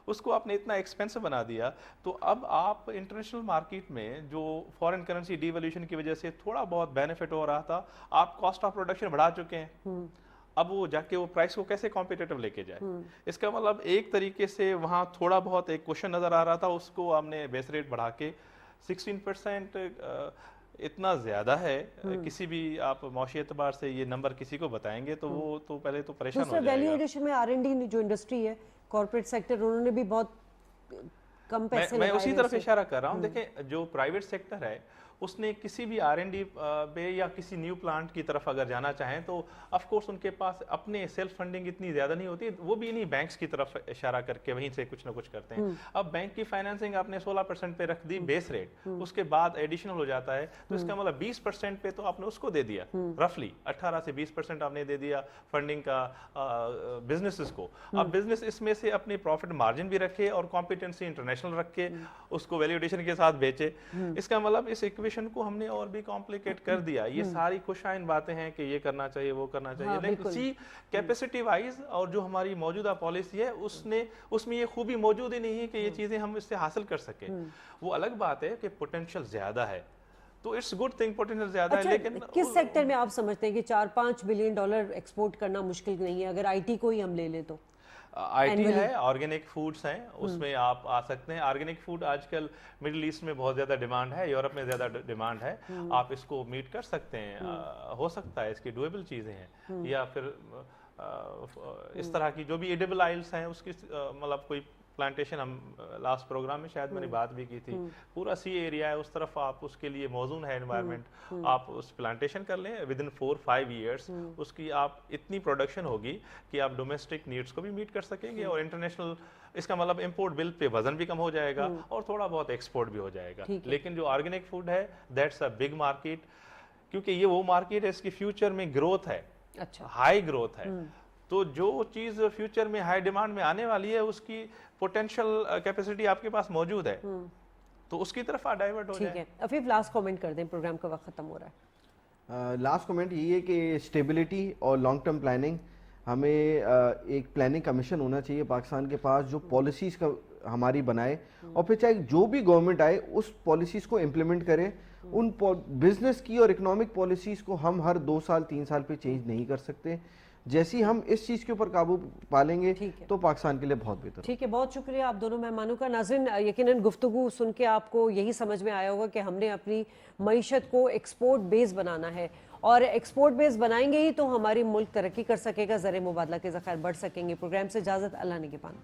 उसको आपने इतना एक्सपेंसिव बना दिया। तो अब आप इंटरनेशनल मार्केट में जो फॉरेन करेंसी डिवैल्यूएशन की वजह से थोड़ा बहुत बेनिफिट हो रहा था, आप कॉस्ट ऑफ प्रोडक्शन बढ़ा चुके हैं। अब वो जाके वो प्राइस को कैसे कॉम्पिटिटिव लेके जाए। इसका मतलब एक तरीके से वहाँ थोड़ा बहुत एक क्वेश्चन नज़र आ रहा था, उसको हमने बेस रेट बढ़ा के 16% इतना ज़्यादा है। किसी भी आप मौशी एतबार से ये नंबर किसी को बताएंगे तो वो तो पहले तो परेशान हो जाएगा। वैल्यू एडिशन में R&D जो इंडस्ट्री है, कॉर्पोरेट सेक्टर, उन्होंने भी बहुत कम पैसे मैं उसी तरफ इशारा कर रहा हूँ। देखें, जो प्राइवेट सेक्टर है उसने किसी भी R&D पे या किसी न्यू प्लांट की तरफ अगर जाना चाहें तो ऑफ कोर्स उनके पास अपने सेल्फ फंडिंग इतनी ज़्यादा नहीं होती, वो भी इन्हीं बैंक्स की तरफ इशारा करके वहीं से कुछ ना कुछ करते हैं। अब बैंक की फाइनेंसिंग आपने 16% पे रख दी बेस रेट, उसके बाद एडिशनल हो जाता है, तो इसका मतलब 20% पे तो आपने उसको दे दिया, रफली 18 से 20% आपने दे दिया फंडिंग का बिजनेसेस को। अब बिजनेस इसमें से अपनी प्रॉफिट मार्जिन भी रखे और कॉम्पिटेंसी इंटरनेशनल रख के उसको वैल्यू एडिशन के साथ बेचे। इसका मतलब इस इक्वेशन को हमने और भी कॉम्प्लिकेट कर दिया। ये सारी खुशाइन बातें हैं कि ये करना चाहिए वो करना चाहिए, लेकिन उसी कैपेसिटी वाइज और जो हमारी मौजूदा पॉलिसी है उसमें ये खूबी मौजूद ही नहीं है कि ये चीजें हम इससे हासिल कर सके। वो अलग बात है कि पोटेंशियल ज्यादा है, तो इट्स गुड थिंग पोटेंशियल ज्यादा है। लेकिन किस सेक्टर में आप समझते हैं कि $4-5 बिलियन एक्सपोर्ट करना मुश्किल नहीं है, अगर IT को ही हम ले लें तो? IT ہے, آرگینک فوڈس ہیں, اس میں آپ آ سکتے ہیں. آرگینک فوڈ آج کل مڈل ایسٹ میں بہت زیادہ ڈیمانڈ ہے, یورپ میں زیادہ ڈیمانڈ ہے, آپ اس کو میٹ کر سکتے ہیں. ہو سکتا ہے اس کی ڈویبل چیزیں ہیں, یا پھر اس طرح کی جو بھی ایڈیبل آئلس ہیں اس کی مطلب کوئی پلانٹیشن, ہم لاسٹ پروگرام میں شاید میں نے بات بھی کی تھی, پورا سی ایریا ہے اس طرف, آپ اس کے لیے موزون ہے انوائرمنٹ, آپ اس پلانٹیشن کر لیں, ود ان 4-5 ایئرس اس کی آپ اتنی پروڈکشن ہوگی کہ آپ ڈومیسٹک نیڈس کو بھی میٹ کر سکیں گے, اور انٹرنیشنل اس کا مطلب امپورٹ بل پہ وزن بھی کم ہو جائے گا, اور تھوڑا بہت ایکسپورٹ بھی ہو جائے گا. لیکن جو آرگینک فوڈ ہے دیٹس اے بگ مارکیٹ, کیونکہ یہ وہ مارکیٹ ہے اس کی فیوچر میں گروتھ ہے, ہائی گروتھ ہے. تو جو چیز فیوچر میں ہائی ڈیمانڈ میں آنے والی ہے اس کی پوٹینشیل کیپیسٹی آپ کے پاس موجود ہے, تو اس کی طرف آپ ڈائیورٹ ہو جائیں. ٹھیک ہے, افیف لاسٹ کامنٹ کر دیں, پروگرام کا وقت ختم ہو رہا ہے. لاسٹ کمنٹ یہی ہے کہ اسٹیبلٹی اور لانگ ٹرم پلاننگ, ہمیں ایک پلاننگ کمیشن ہونا چاہیے پاکستان کے پاس جو پالیسیز کا ہماری بنائے, اور پھر چاہے جو بھی گورنمنٹ آئے اس پالیسیز کو امپلیمنٹ کرے. ان بزنس کی اور اکنامک پالیسیز کو ہم ہر 2 سال 3 سال پہ چینج نہیں کر سکتے. جیسی ہم اس چیز کے اوپر قابو پالیں گے تو پاکستان کے لیے بہت بہتر. ٹھیک ہے, بہت شکریہ آپ دونوں مہمانوں کا. ناظرین, یقیناً گفتگو سن کے آپ کو یہی سمجھ میں آیا ہوگا کہ ہم نے اپنی معیشت کو ایکسپورٹ بیس بنانا ہے, اور ایکسپورٹ بیس بنائیں گے ہی تو ہماری ملک ترقی کر سکے گا, زر مبادلہ کے ذخائر بڑھ سکیں گے. پروگرام سے اجازت, اللہ نگہبان.